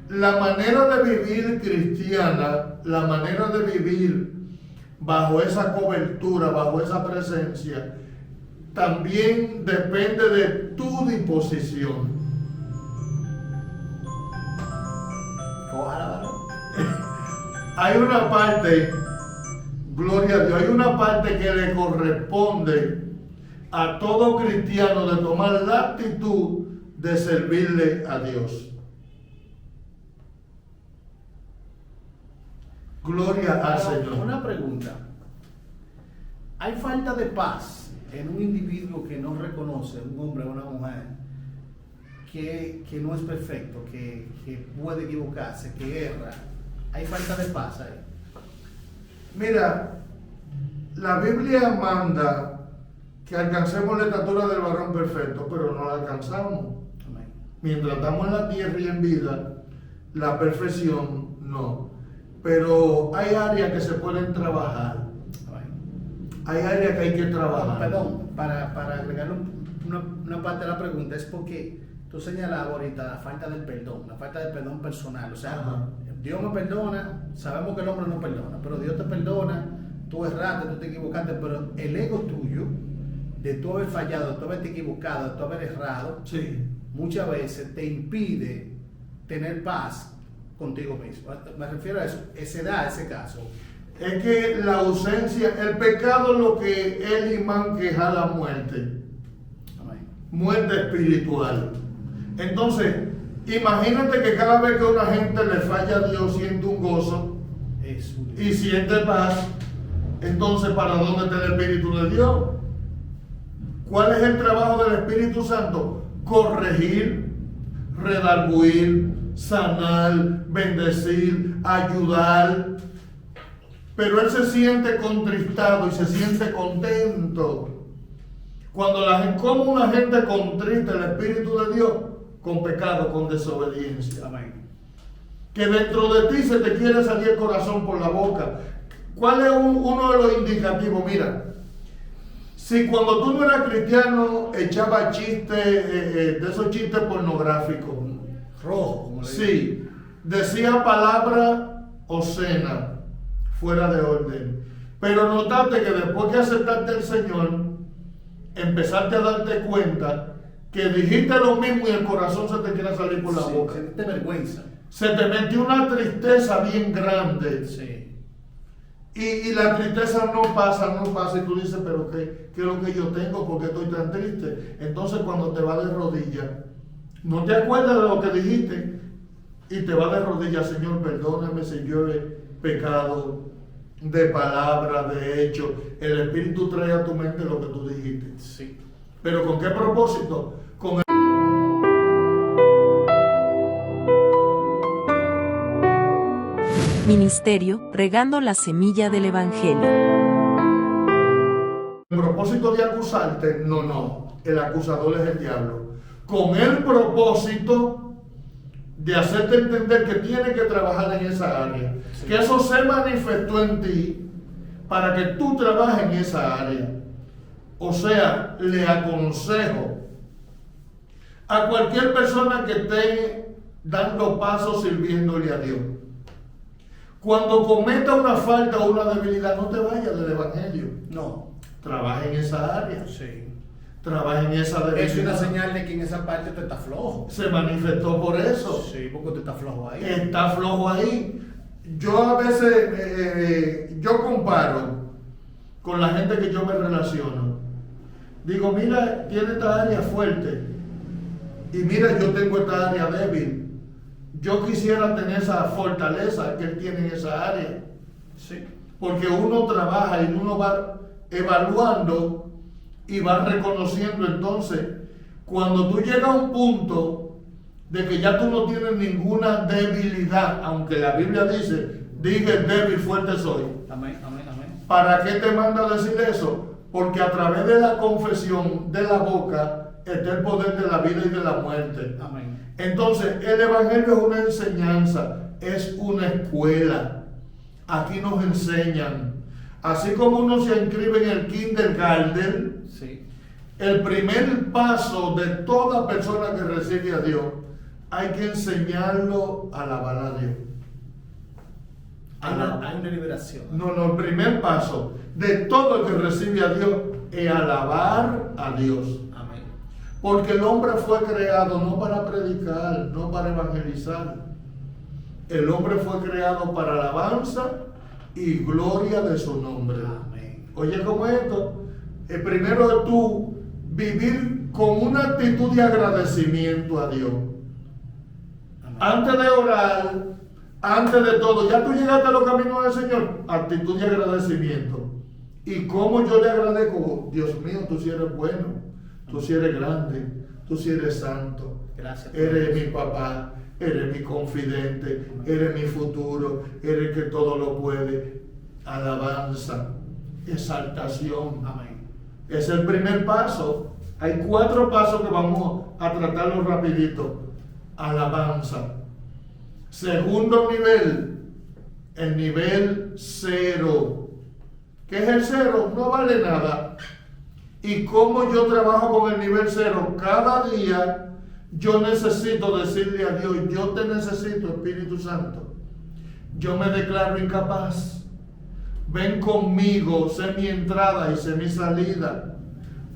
la manera de vivir cristiana, la manera de vivir bajo esa cobertura, bajo esa presencia, también depende de tu disposición. Ojalá, varón. Hay una parte, gloria a Dios, hay una parte que le corresponde a todo cristiano de tomar la actitud de servirle a Dios. Gloria al Señor. Una pregunta. ¿Hay falta de paz en un individuo que no reconoce, un hombre o una mujer, que no es perfecto, que puede equivocarse, que erra? ¿Hay falta de paz ahí? Mira, la Biblia manda que alcancemos la estatura del varón perfecto, pero no la alcanzamos. Amén. Mientras estamos en la tierra y en vida, la perfección no. Pero hay áreas que se pueden trabajar. Amén. Hay áreas que hay que trabajar. Perdón, para agregarle una parte de la pregunta, es porque tú señalabas ahorita la falta del perdón personal. O sea, Ajá. Dios me perdona, sabemos que el hombre no perdona, pero Dios te perdona, tú erraste, tú te equivocaste, pero el ego tuyo, de tú haber fallado, de tú haberte equivocado, de tú haber errado, Sí. muchas veces te impide tener paz contigo mismo. Me refiero a eso, se da ese caso. Es que la ausencia, el pecado es lo que el imán que jala muerte. Amén. Muerte espiritual. Entonces, imagínate que cada vez que una gente le falla a Dios siente un gozo Es un y siente paz. Entonces, ¿para dónde está el Espíritu de Dios? ¿Cuál es el trabajo del Espíritu Santo? Corregir, redarguir, sanar, bendecir, ayudar. Pero él se siente contristado y se siente contento. Cuando como una gente contrista el Espíritu de Dios, con pecado, con desobediencia. Amén. Que dentro de ti se te quiere salir el corazón por la boca. ¿Cuál es uno de los indicativos? Mira, si cuando tú no eras cristiano echabas chistes, de esos chistes pornográficos, Rojo, como le digo. sí, decía palabra obscena, fuera de orden, pero notaste que después que aceptaste al Señor, empezaste a darte cuenta que dijiste lo mismo y el corazón se te quiere salir por la Sí, boca. sentiste vergüenza. Se te metió una tristeza bien grande. Sí. Y la tristeza no pasa, y tú dices, pero ¿qué es lo que yo tengo? ¿Por qué estoy tan triste? Entonces cuando te vas de rodillas, no te acuerdas de lo que dijiste y te vas de rodillas, Señor, perdóname si yo he pecado de palabra, de hecho. El Espíritu trae a tu mente lo que tú dijiste. Sí. ¿Pero con qué propósito? Con el Ministerio, regando la semilla del Evangelio. propósito de acusarte, no. El acusador es el diablo. Con el propósito de hacerte entender que tienes que trabajar en esa área. Sí. Que eso se manifestó en ti para que tú trabajes en esa área. O sea, le aconsejo a cualquier persona que esté dando pasos sirviéndole a Dios. Cuando cometa una falta o una debilidad, no te vayas del Evangelio. No. Trabaja en esa área. Sí. Trabaja en esa debilidad. Es una señal de que en esa parte te está flojo. Se manifestó por eso. Sí, porque te está flojo ahí. Está flojo ahí. Yo a veces, yo comparo con la gente que yo me relaciono. Digo, mira, tiene esta área fuerte. Y mira, yo tengo esta área débil. Yo quisiera tener esa fortaleza que él tiene en esa área. Sí. Porque uno trabaja y uno va evaluando y vas reconociendo. Entonces, cuando tú llegas a un punto de que ya tú no tienes ninguna debilidad, aunque la Biblia dice, dije débil, fuerte soy. Amén, amén, amén. ¿Para qué te manda a decir eso? Porque a través de la confesión de la boca está el poder de la vida y de la muerte. Amén. Entonces, el Evangelio es una enseñanza, es una escuela. Aquí nos enseñan. Así como uno se inscribe en el kindergarten, Sí. el primer paso de toda persona que recibe a Dios, hay que enseñarlo a alabar a Dios. Hay una liberación. No, el primer paso de todo el que recibe a Dios es alabar a Dios. Amén. Porque el hombre fue creado no para predicar, no para evangelizar. El hombre fue creado para alabanza y gloria de su nombre. Amén. Oye, como esto, primero tú vivir con una actitud de agradecimiento a Dios. Amén. Antes de orar, antes de todo, ya tú llegaste a los caminos del Señor, actitud de agradecimiento. ¿Y cómo yo le agradezco? Dios mío, tú sí eres bueno, tú sí eres grande, tú sí eres santo. Gracias por Eres eso. mi papá, eres mi confidente, eres mi futuro, eres el que todo lo puede. Alabanza, exaltación. Amén. Es el primer paso. Hay 4 pasos que vamos a tratarlos rapidito. Alabanza. Segundo nivel, el nivel 0. ¿Qué es el 0? No vale nada. ¿Y cómo yo trabajo con el nivel 0? Cada día yo necesito decirle a Dios, yo te necesito, Espíritu Santo. Yo me declaro incapaz. Ven conmigo, sé mi entrada y sé mi salida.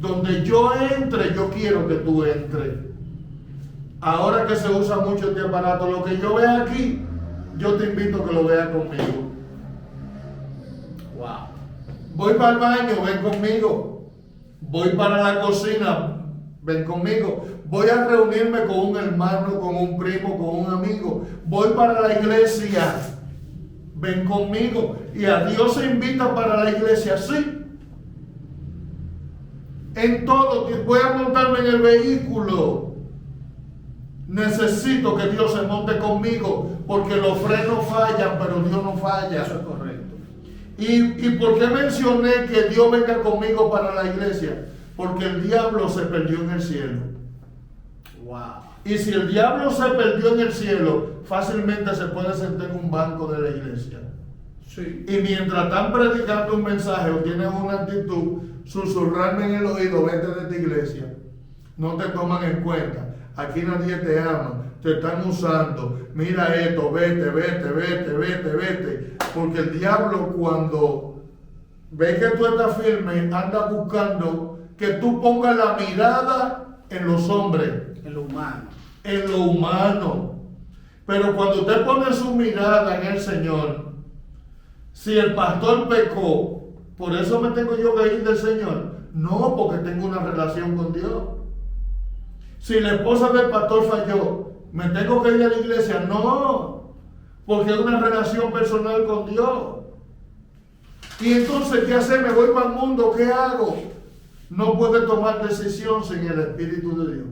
Donde yo entre, yo quiero que tú entres. Ahora que se usa mucho este aparato, lo que yo vea aquí, yo te invito a que lo veas conmigo. Wow. Voy para el baño, ven conmigo. Voy para la cocina, ven conmigo. Voy a reunirme con un hermano, con un primo, con un amigo. Voy para la iglesia, ven conmigo. Y a Dios se invita para la iglesia, sí. En todo, voy a montarme en el vehículo. Necesito que Dios se monte conmigo, porque los frenos fallan, pero Dios no falla. Eso es correcto. ¿Y por qué mencioné que Dios venga conmigo para la iglesia? Porque el diablo se perdió en el cielo. Wow. Y si el diablo se perdió en el cielo, fácilmente se puede sentar en un banco de la iglesia. Sí. Y mientras están predicando un mensaje o tienen una actitud, susurrarme en el oído, vete de esta iglesia. No te toman en cuenta. Aquí nadie te ama. Te están usando. Mira esto, vete. Porque el diablo, cuando ve que tú estás firme, anda buscando que tú pongas la mirada en los hombres, En lo humano. en lo humano. Pero cuando usted pone su mirada en el Señor, si el pastor pecó, por eso me tengo yo que ir del Señor. No, porque tengo una relación con Dios. Si la esposa del pastor falló, me tengo que ir a la iglesia. No, porque es una relación personal con Dios. Y entonces, ¿qué hacer? ¿Me voy para el mundo? ¿Qué hago? No puede tomar decisión sin el Espíritu de Dios.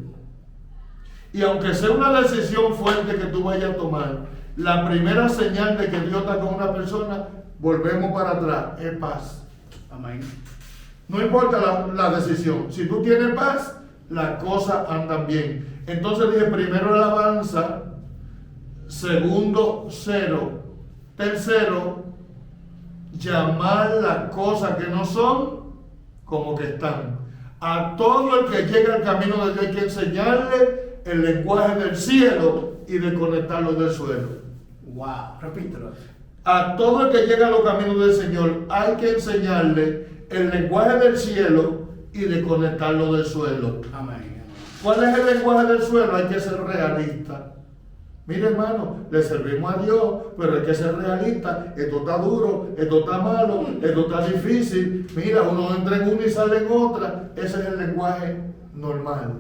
Y aunque sea una decisión fuerte que tú vayas a tomar, la primera señal de que Dios está con una persona, volvemos para atrás, es paz. Amén. No importa la decisión. Si tú tienes paz, las cosas andan bien. Entonces dije, primero alabanza, segundo 0, tercero, llamar las cosas que no son como que están. A todo el que llega al camino de Dios hay que enseñarle el lenguaje del cielo y desconectarlo del suelo. Wow. Repítelo. A todo el que llega a los caminos del Señor hay que enseñarle el lenguaje del cielo y desconectarlo del suelo. Amén. ¿Cuál es el lenguaje del suelo? Hay que ser realista. Mire, hermano, le servimos a Dios, pero hay que ser realista. Esto está duro, esto está malo, esto está difícil. Mira, uno entra en una y sale en otra. Ese es el lenguaje normal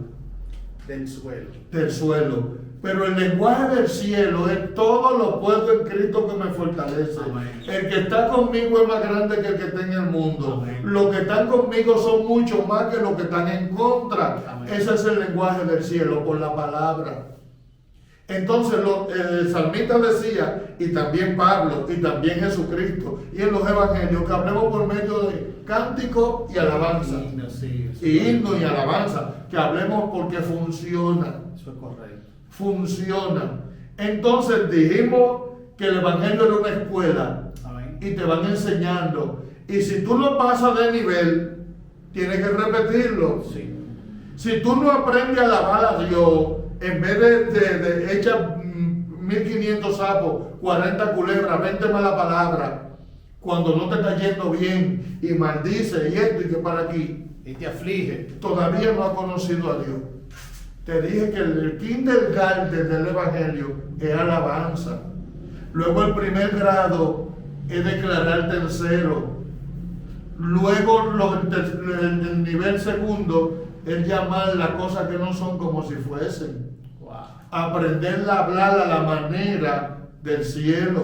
Del suelo. del suelo. Pero el lenguaje del cielo es todo lo puedo en Cristo que me fortalece. Amén. El que está conmigo es más grande que el que está en el mundo. Amén. Los Los que están conmigo son mucho más que los que están en contra. Amén. Ese es el lenguaje del cielo, por la palabra. Entonces el salmista decía, y también Pablo, y también Jesucristo, y en los evangelios, que hablemos por medio de cántico y alabanza. Himno, sí, eso Y es himno y alabanza, que hablemos porque funciona. Eso es correcto. Funciona. Entonces dijimos que el evangelio era una escuela Amén. y te van enseñando. Y si tú no pasas de nivel, tienes que repetirlo. Sí. Si tú no aprendes a alabar a Dios, en vez de echar 1500 sapos, 40 culebras, 20 malas palabras, cuando no te está yendo bien y maldice y esto y que para aquí, Y te aflige. todavía no ha conocido a Dios. Te dije que el kindergarten del evangelio es alabanza. Luego el primer grado es declararte en cero. Luego el nivel segundo es llamar las cosas que no son como si fuesen. Wow. Aprender a hablar a la manera del cielo.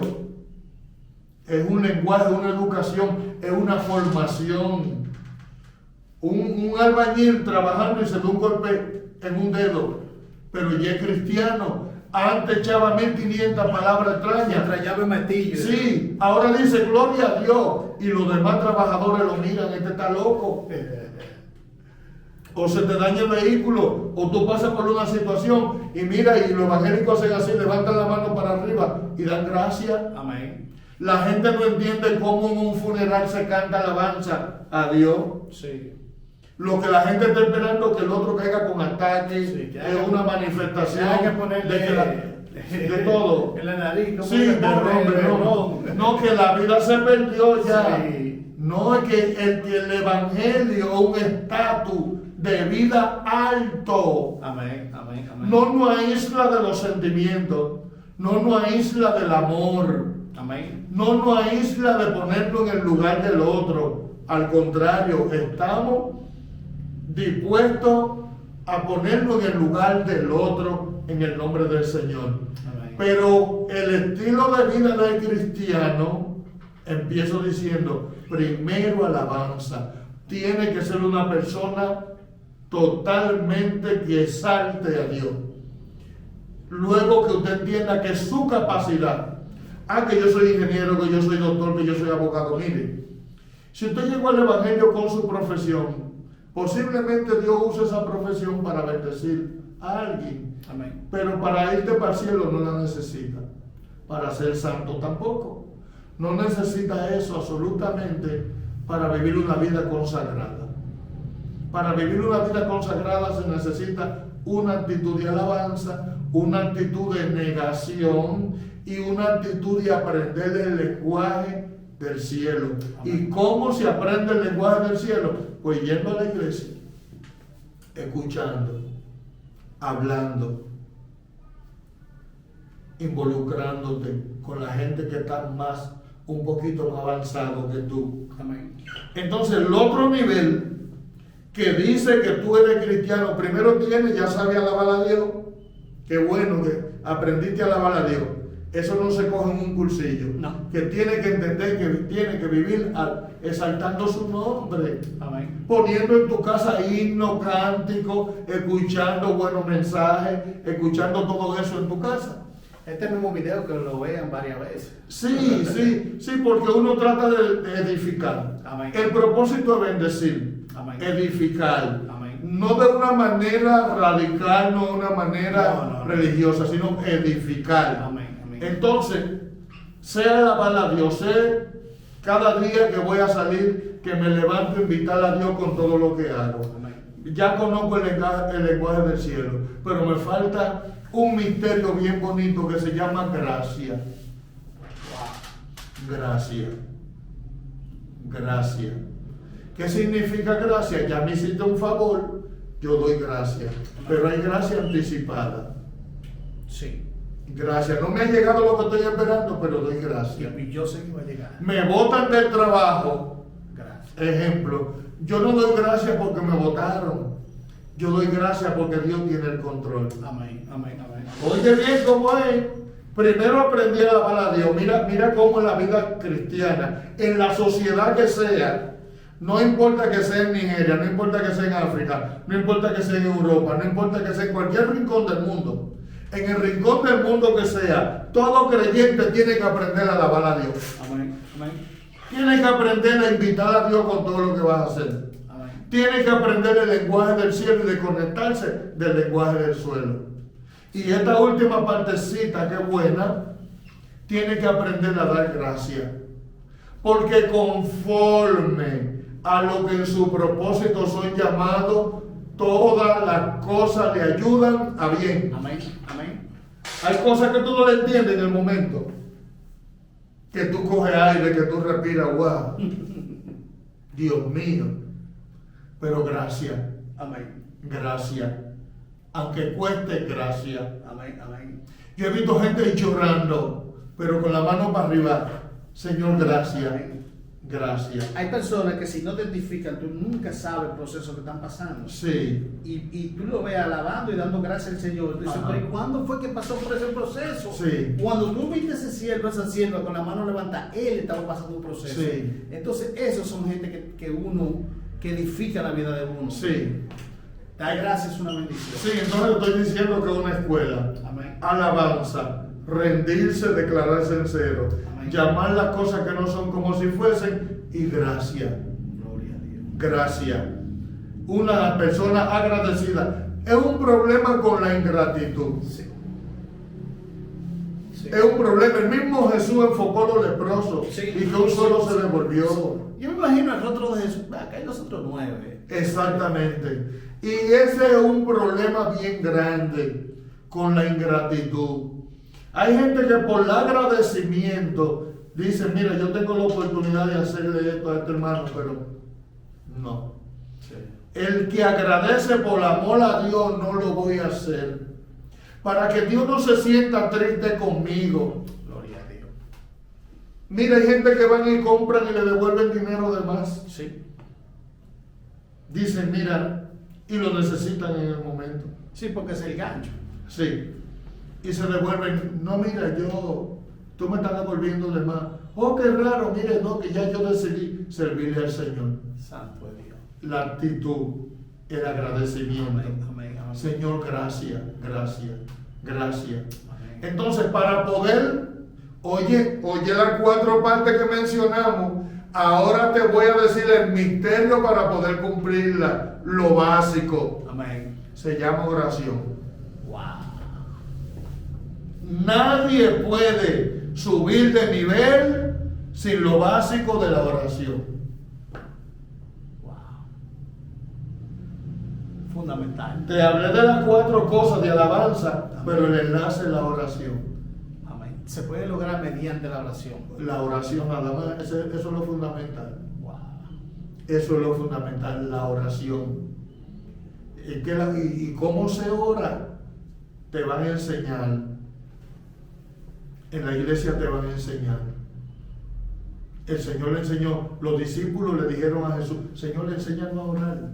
Es un lenguaje, una educación, es una formación. Un albañil trabajando y se da un golpe en un dedo, pero ya es cristiano. Antes echaba 1500 palabras extrañas. Mientras llave martillo. Sí, ahora dice gloria a Dios y los demás trabajadores lo miran, este está loco. O se te daña el vehículo, o tú pasas por una situación y mira, y los evangélicos hacen así, levantan la mano para arriba y dan gracias. Amén. La gente no entiende cómo en un funeral se canta alabanza a Dios. Sí. Lo que la gente está esperando que el otro caiga con ataque, Sí, que es haya- una manifestación Hay que ponerle de todo. en la nariz. ¿Cómo Sí, se de nombre, no. ron? No, que la vida se perdió ya. Sí. No, es que el evangelio es un estatus de vida alto. Amén, amén, amén. No nos aísla de los sentimientos, no nos aísla del amor, Amén. no nos aísla de ponerlo en el lugar del otro. Al contrario, estamos dispuestos a ponerlo en el lugar del otro en el nombre del Señor. Amén. Pero el estilo de vida del cristiano, empiezo diciendo, primero alabanza. Tiene que ser una persona totalmente que exalte a Dios. Luego que usted entienda que su capacidad, que yo soy ingeniero, que yo soy doctor, que yo soy abogado, mire, si usted llegó al evangelio con su profesión, posiblemente Dios use esa profesión para bendecir a alguien. Amén. Pero para irte para el cielo no la necesita. Para ser santo tampoco. No necesita eso absolutamente para vivir una vida consagrada. Para vivir una vida consagrada se necesita una actitud de alabanza, una actitud de negación y una actitud de aprender el lenguaje del cielo. Amén. ¿Y cómo se aprende el lenguaje del cielo? Pues yendo a la iglesia, escuchando, hablando, involucrándote con la gente que está más, un poquito más avanzado que tú. Amén. Entonces el otro nivel que dice que tú eres cristiano, primero tienes, ya sabes alabar a Dios. Qué bueno que aprendiste a alabar a Dios. Eso no se coge en un cursillo. No. Que tiene que entender que tiene que vivir exaltando su nombre. Amén. Poniendo en tu casa himno, cántico, escuchando buenos mensajes, escuchando todo eso en tu casa. Este mismo video que lo vean varias veces. Sí, porque uno trata de edificar. Amén. El propósito es bendecir, Amén. edificar. Amén. No de una manera radical, no de una manera No. religiosa, sino edificar. Amén. Amén. Entonces, sé alabar a Dios, sé cada día que voy a salir, que me levanto a invitar a Dios con todo lo que hago. Amén. Ya conozco el lenguaje del cielo, pero me falta un misterio bien bonito que se llama gracia. Gracia. Gracia. ¿Qué significa gracia? Ya me hiciste un favor, yo doy gracia. Pero hay gracia anticipada. Sí. Gracias. No me ha llegado lo que estoy esperando, pero doy gracias. Y yo sé que va a llegar. Me botan del trabajo. Gracias. Ejemplo, yo no doy gracias porque me votaron. Yo doy gracias porque Dios tiene el control. Amén, amén, amén. Oye bien cómo es. Primero aprendí a alabar a Dios. Mira cómo en la vida cristiana, en la sociedad que sea, no importa que sea en Nigeria, no importa que sea en África, no importa que sea en Europa, no importa que sea en cualquier rincón del mundo, en el rincón del mundo que sea, todo creyente tiene que aprender a alabar a Dios. Amén, amén. Tiene que aprender a invitar a Dios con todo lo que vas a hacer. Amén. Tiene que aprender el lenguaje del cielo y de conectarse del lenguaje del suelo. Y esta última partecita, que buena, tiene que aprender a dar gracias. Porque conforme a lo que en su propósito son llamados, todas las cosas le ayudan a bien. Amén, amén. Hay cosas que tú no le entiendes en el momento. Que tú coges aire, que tú respiras, wow. Dios mío. Pero gracias, Amén, gracias. Aunque cueste, gracias. amén, amén. Yo he visto gente llorando, pero con la mano para arriba. Señor, gracias. Amén. Gracias. Hay personas que si no te identifican, tú nunca sabes el proceso que están pasando. Sí, Y tú lo ves alabando y dando gracias al Señor. Tú dices, Ajá. pero ¿y cuándo fue que pasó por ese proceso? Sí. Cuando tú viste ese siervo, esa sierva con la mano levantada, él estaba pasando un proceso. Sí. Entonces, esos son gente que edifica la vida de uno. sí. Dar gracias es una bendición. Sí, entonces estoy diciendo que es una escuela. Amén. Alabanza, rendirse, declararse sincero, Amén. llamar las cosas que no son como si fuesen y gracias. Gloria a Dios. Gracias. Una persona agradecida. Es un problema con la ingratitud. Sí. Sí. Es un problema. El mismo Jesús enfocó a los leprosos Sí. y que un solo se devolvió. Yo me imagino el rostro de Jesús. Acá hay nosotros 9. Exactamente. Y ese es un problema bien grande con la ingratitud. Hay gente que por el agradecimiento dice, mira, yo tengo la oportunidad de hacerle esto a este hermano, pero no. Sí. El que agradece por amor a Dios no lo voy a hacer. Para que Dios no se sienta triste conmigo. Gloria a Dios. Mira, hay gente que van y compran y le devuelven dinero de más. Sí. Dicen, mira, y lo necesitan en el momento. Sí, porque es el gancho. Sí. Y se devuelven, no, mira, tú me estás devolviendo de más. Oh, qué raro, mire, no, que ya yo decidí servirle al Señor. Santo de Dios. La actitud, el agradecimiento. Amén, amén, amén. Señor, gracias, gracias, gracias. Amén. Entonces, para poder, oye las 4 partes que mencionamos, ahora te voy a decir el misterio para poder cumplirla. Lo básico Amén. se llama oración. Wow. Nadie puede subir de nivel sin lo básico de la oración. Wow. Fundamental. Te hablé de las 4 cosas de alabanza, Amén. pero el enlace es la oración. Amén. Se puede lograr mediante la oración. La oración nada más, eso es lo fundamental. Wow. Eso es lo fundamental, la oración. ¿Y cómo se ora? Te van a enseñar. En la iglesia te van a enseñar. El Señor le enseñó, los discípulos le dijeron a Jesús, Señor, enséñanos a orar.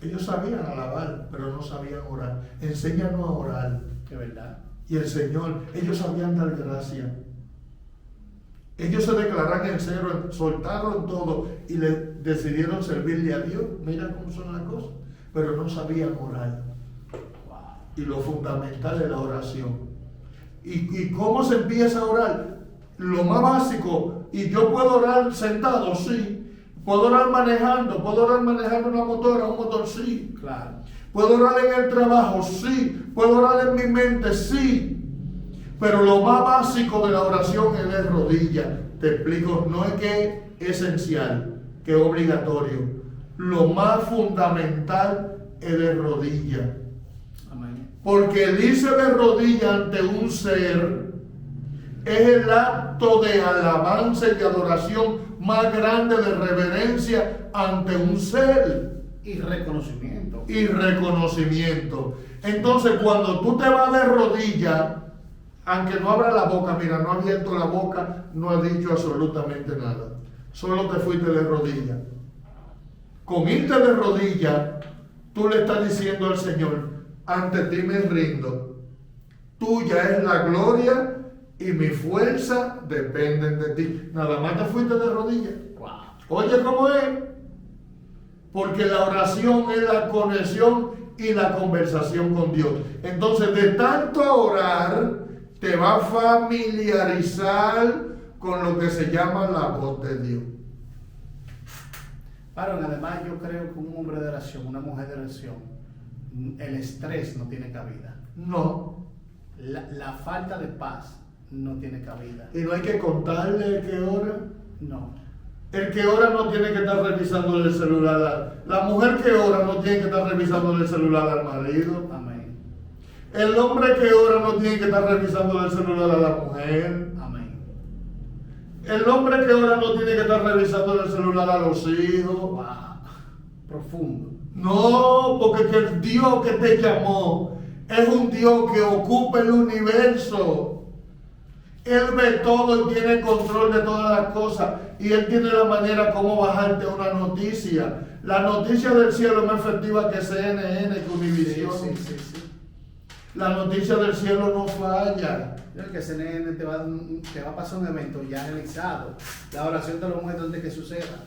Ellos sabían alabar, pero no sabían orar. Enséñanos a orar. De verdad. Y el Señor, ellos sabían dar gracia. Ellos se declararon en cero, soltaron todo y le decidieron servirle a Dios. Mira cómo son las cosas. Pero no sabían orar. Wow. Y lo fundamental es la oración. ¿Y cómo se empieza a orar? Lo más básico. ¿Y yo puedo orar sentado? Sí. ¿Puedo orar manejando? ¿Puedo orar manejando una motora, un motor? Sí. Claro. ¿Puedo orar en el trabajo? Sí. ¿Puedo orar en mi mente? Sí. Pero lo más básico de la oración es de rodillas. Te explico, no es que es esencial, que es obligatorio. Lo más fundamental es de rodillas. Amén. Porque el irse de rodillas ante un ser es el acto de alabanza y de adoración más grande, de reverencia ante un ser. Y reconocimiento. Y reconocimiento. Entonces, cuando tú te vas de rodillas, aunque no abra la boca, mira, no ha abierto la boca, no ha dicho absolutamente nada. Solo te fuiste de rodillas. Con irte de rodillas, tú le estás diciendo al Señor, ante ti me rindo, tuya es la gloria y mi fuerza dependen de ti. Nada más te fuiste de rodillas. Wow. Oye, ¿cómo es? Porque la oración es la conexión y la conversación con Dios. Entonces, de tanto orar, te va a familiarizar con lo que se llama la voz de Dios. Aaron, además yo creo que un hombre de oración, una mujer de oración, el estrés no tiene cabida. No. La falta de paz no tiene cabida. Y no hay que contarle el que ora. No. El que ora no tiene que estar revisando el celular. La mujer que ora no tiene que estar revisando el celular al marido. Amén. El hombre que ora no tiene que estar revisando el celular a la mujer. Amén. El hombre que ora no tiene que estar revisando el celular a los hijos. Wow. Profundo. No, porque que el Dios que te llamó es un Dios que ocupa el universo. Él ve todo y tiene control de todas las cosas. Y Él tiene la manera como bajarte una noticia. La noticia del cielo es más efectiva que CNN, que Univision. Sí. La noticia del cielo no falla. El que CNN te va a pasar un evento ya realizado. La oración te lo muestra antes que suceda.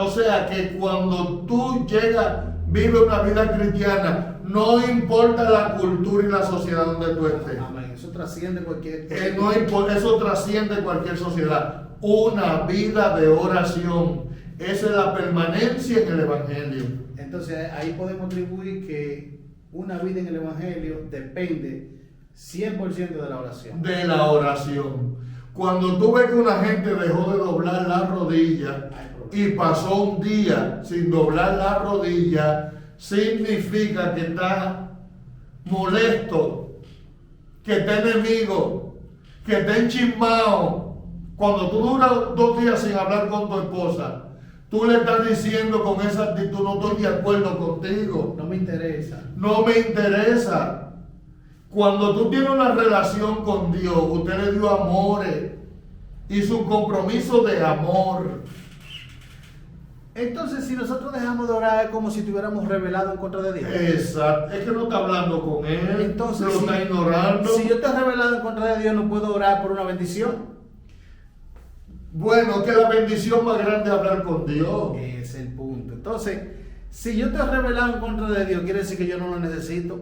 O sea que cuando tú llegas, vive una vida cristiana, no importa la cultura y la sociedad donde tú estés. Amén. Eso trasciende cualquier... No importa, eso trasciende cualquier sociedad. Una vida de oración. Esa es la permanencia en el Evangelio. Entonces ahí podemos atribuir que una vida en el Evangelio depende 100% de la oración. De la oración. Cuando tú ves que una gente dejó de doblar la rodilla y pasó un día sin doblar la rodilla, significa que está molesto, que está enemigo, que está enchismado. Cuando tú duras 2 días sin hablar con tu esposa, tú le estás diciendo con esa actitud, no estoy de acuerdo contigo. No me interesa. No me interesa. Cuando tú tienes una relación con Dios, usted le dio amores, hizo un compromiso de amor. Entonces, si nosotros dejamos de orar es como si estuviéramos rebelado en contra de Dios. Exacto, es que no está hablando con Él, Entonces, lo está ignorando. Si yo estoy rebelado en contra de Dios, no puedo orar por una bendición. Bueno, que la bendición más grande es hablar con Dios. Ese es el punto. Entonces, si yo estoy rebelado en contra de Dios, quiere decir que yo no lo necesito.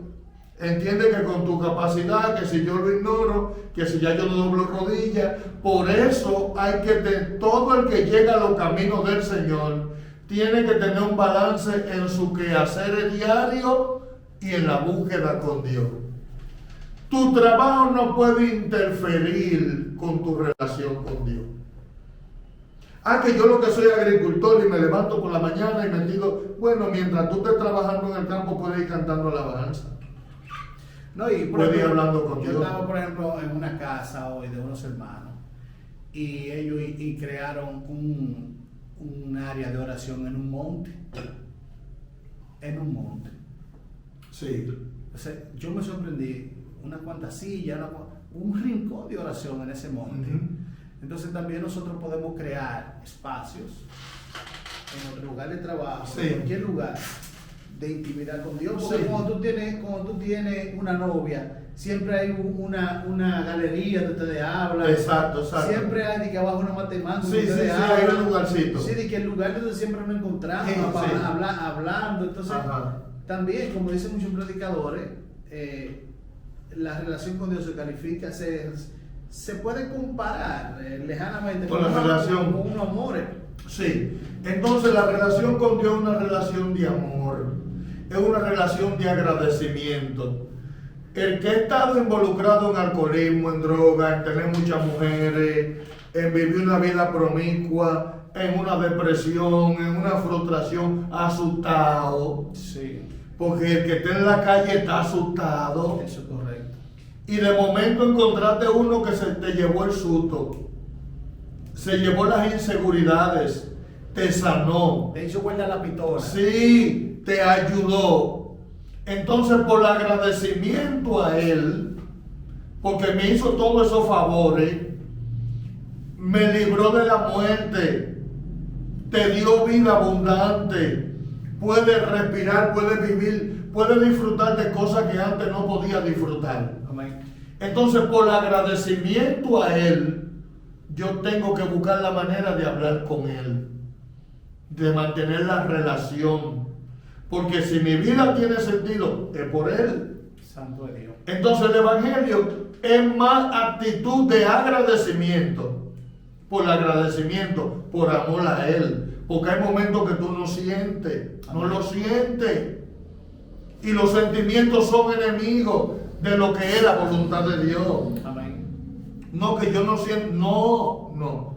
Entiende que con tu capacidad, que si yo lo ignoro, que si ya yo no doblo rodillas, por eso hay que todo el que llega a los caminos del Señor tiene que tener un balance en su quehacer diario y en la búsqueda con Dios. Tu trabajo no puede interferir con tu relación con Dios. Que yo lo que soy agricultor y me levanto por la mañana y me digo, bueno, mientras tú estés trabajando en el campo puedes ir cantando alabanza. No, y puedes ir hablando con yo Dios. estaba, por ejemplo, en una casa hoy de unos hermanos y ellos crearon un área de oración en un monte. En un monte. Sí. O sea, yo me sorprendí, unas cuantas sillas, un rincón de oración en ese monte. Entonces también nosotros podemos crear espacios en nuestro lugar de trabajo, en cualquier lugar de intimidad con Dios. Porque cuando tú tienes una novia, siempre hay una galería donde ustedes hablan. Exacto. Siempre hay de que abajo una matemática. Sí, hay un lugarcito. Sí, de que el lugar donde siempre nos encontramos, hablando. Entonces, también, como dicen muchos predicadores, la relación con Dios se califica, se puede comparar lejanamente con la relación con unos amores. Sí, entonces la relación con Dios es una relación de amor, es una relación de agradecimiento. El que ha estado involucrado en alcoholismo, en droga, en tener muchas mujeres, en vivir una vida promiscua, en una depresión, en una frustración, asustado. Sí. Porque el que está en la calle está asustado. Eso es correcto. Y de momento encontraste uno que se te llevó el susto, se llevó las inseguridades, te sanó. Te hizo vuelta la pistola. Sí, te ayudó. Entonces, por el agradecimiento a Él, porque me hizo todos esos favores, me libró de la muerte, te dio vida abundante, puede respirar, puede vivir, puede disfrutar de cosas que antes no podía disfrutar. Amén. Entonces, por agradecimiento a Él, yo tengo que buscar la manera de hablar con Él, de mantener la relación. Porque si mi vida tiene sentido, es por Él. Santo de Dios. Entonces el Evangelio es más actitud de agradecimiento. Por agradecimiento, por amor a Él. Porque hay momentos que tú no sientes, no lo sientes. Y los sentimientos son enemigos de lo que es la voluntad de Dios. Amén. No, que yo no siento, no.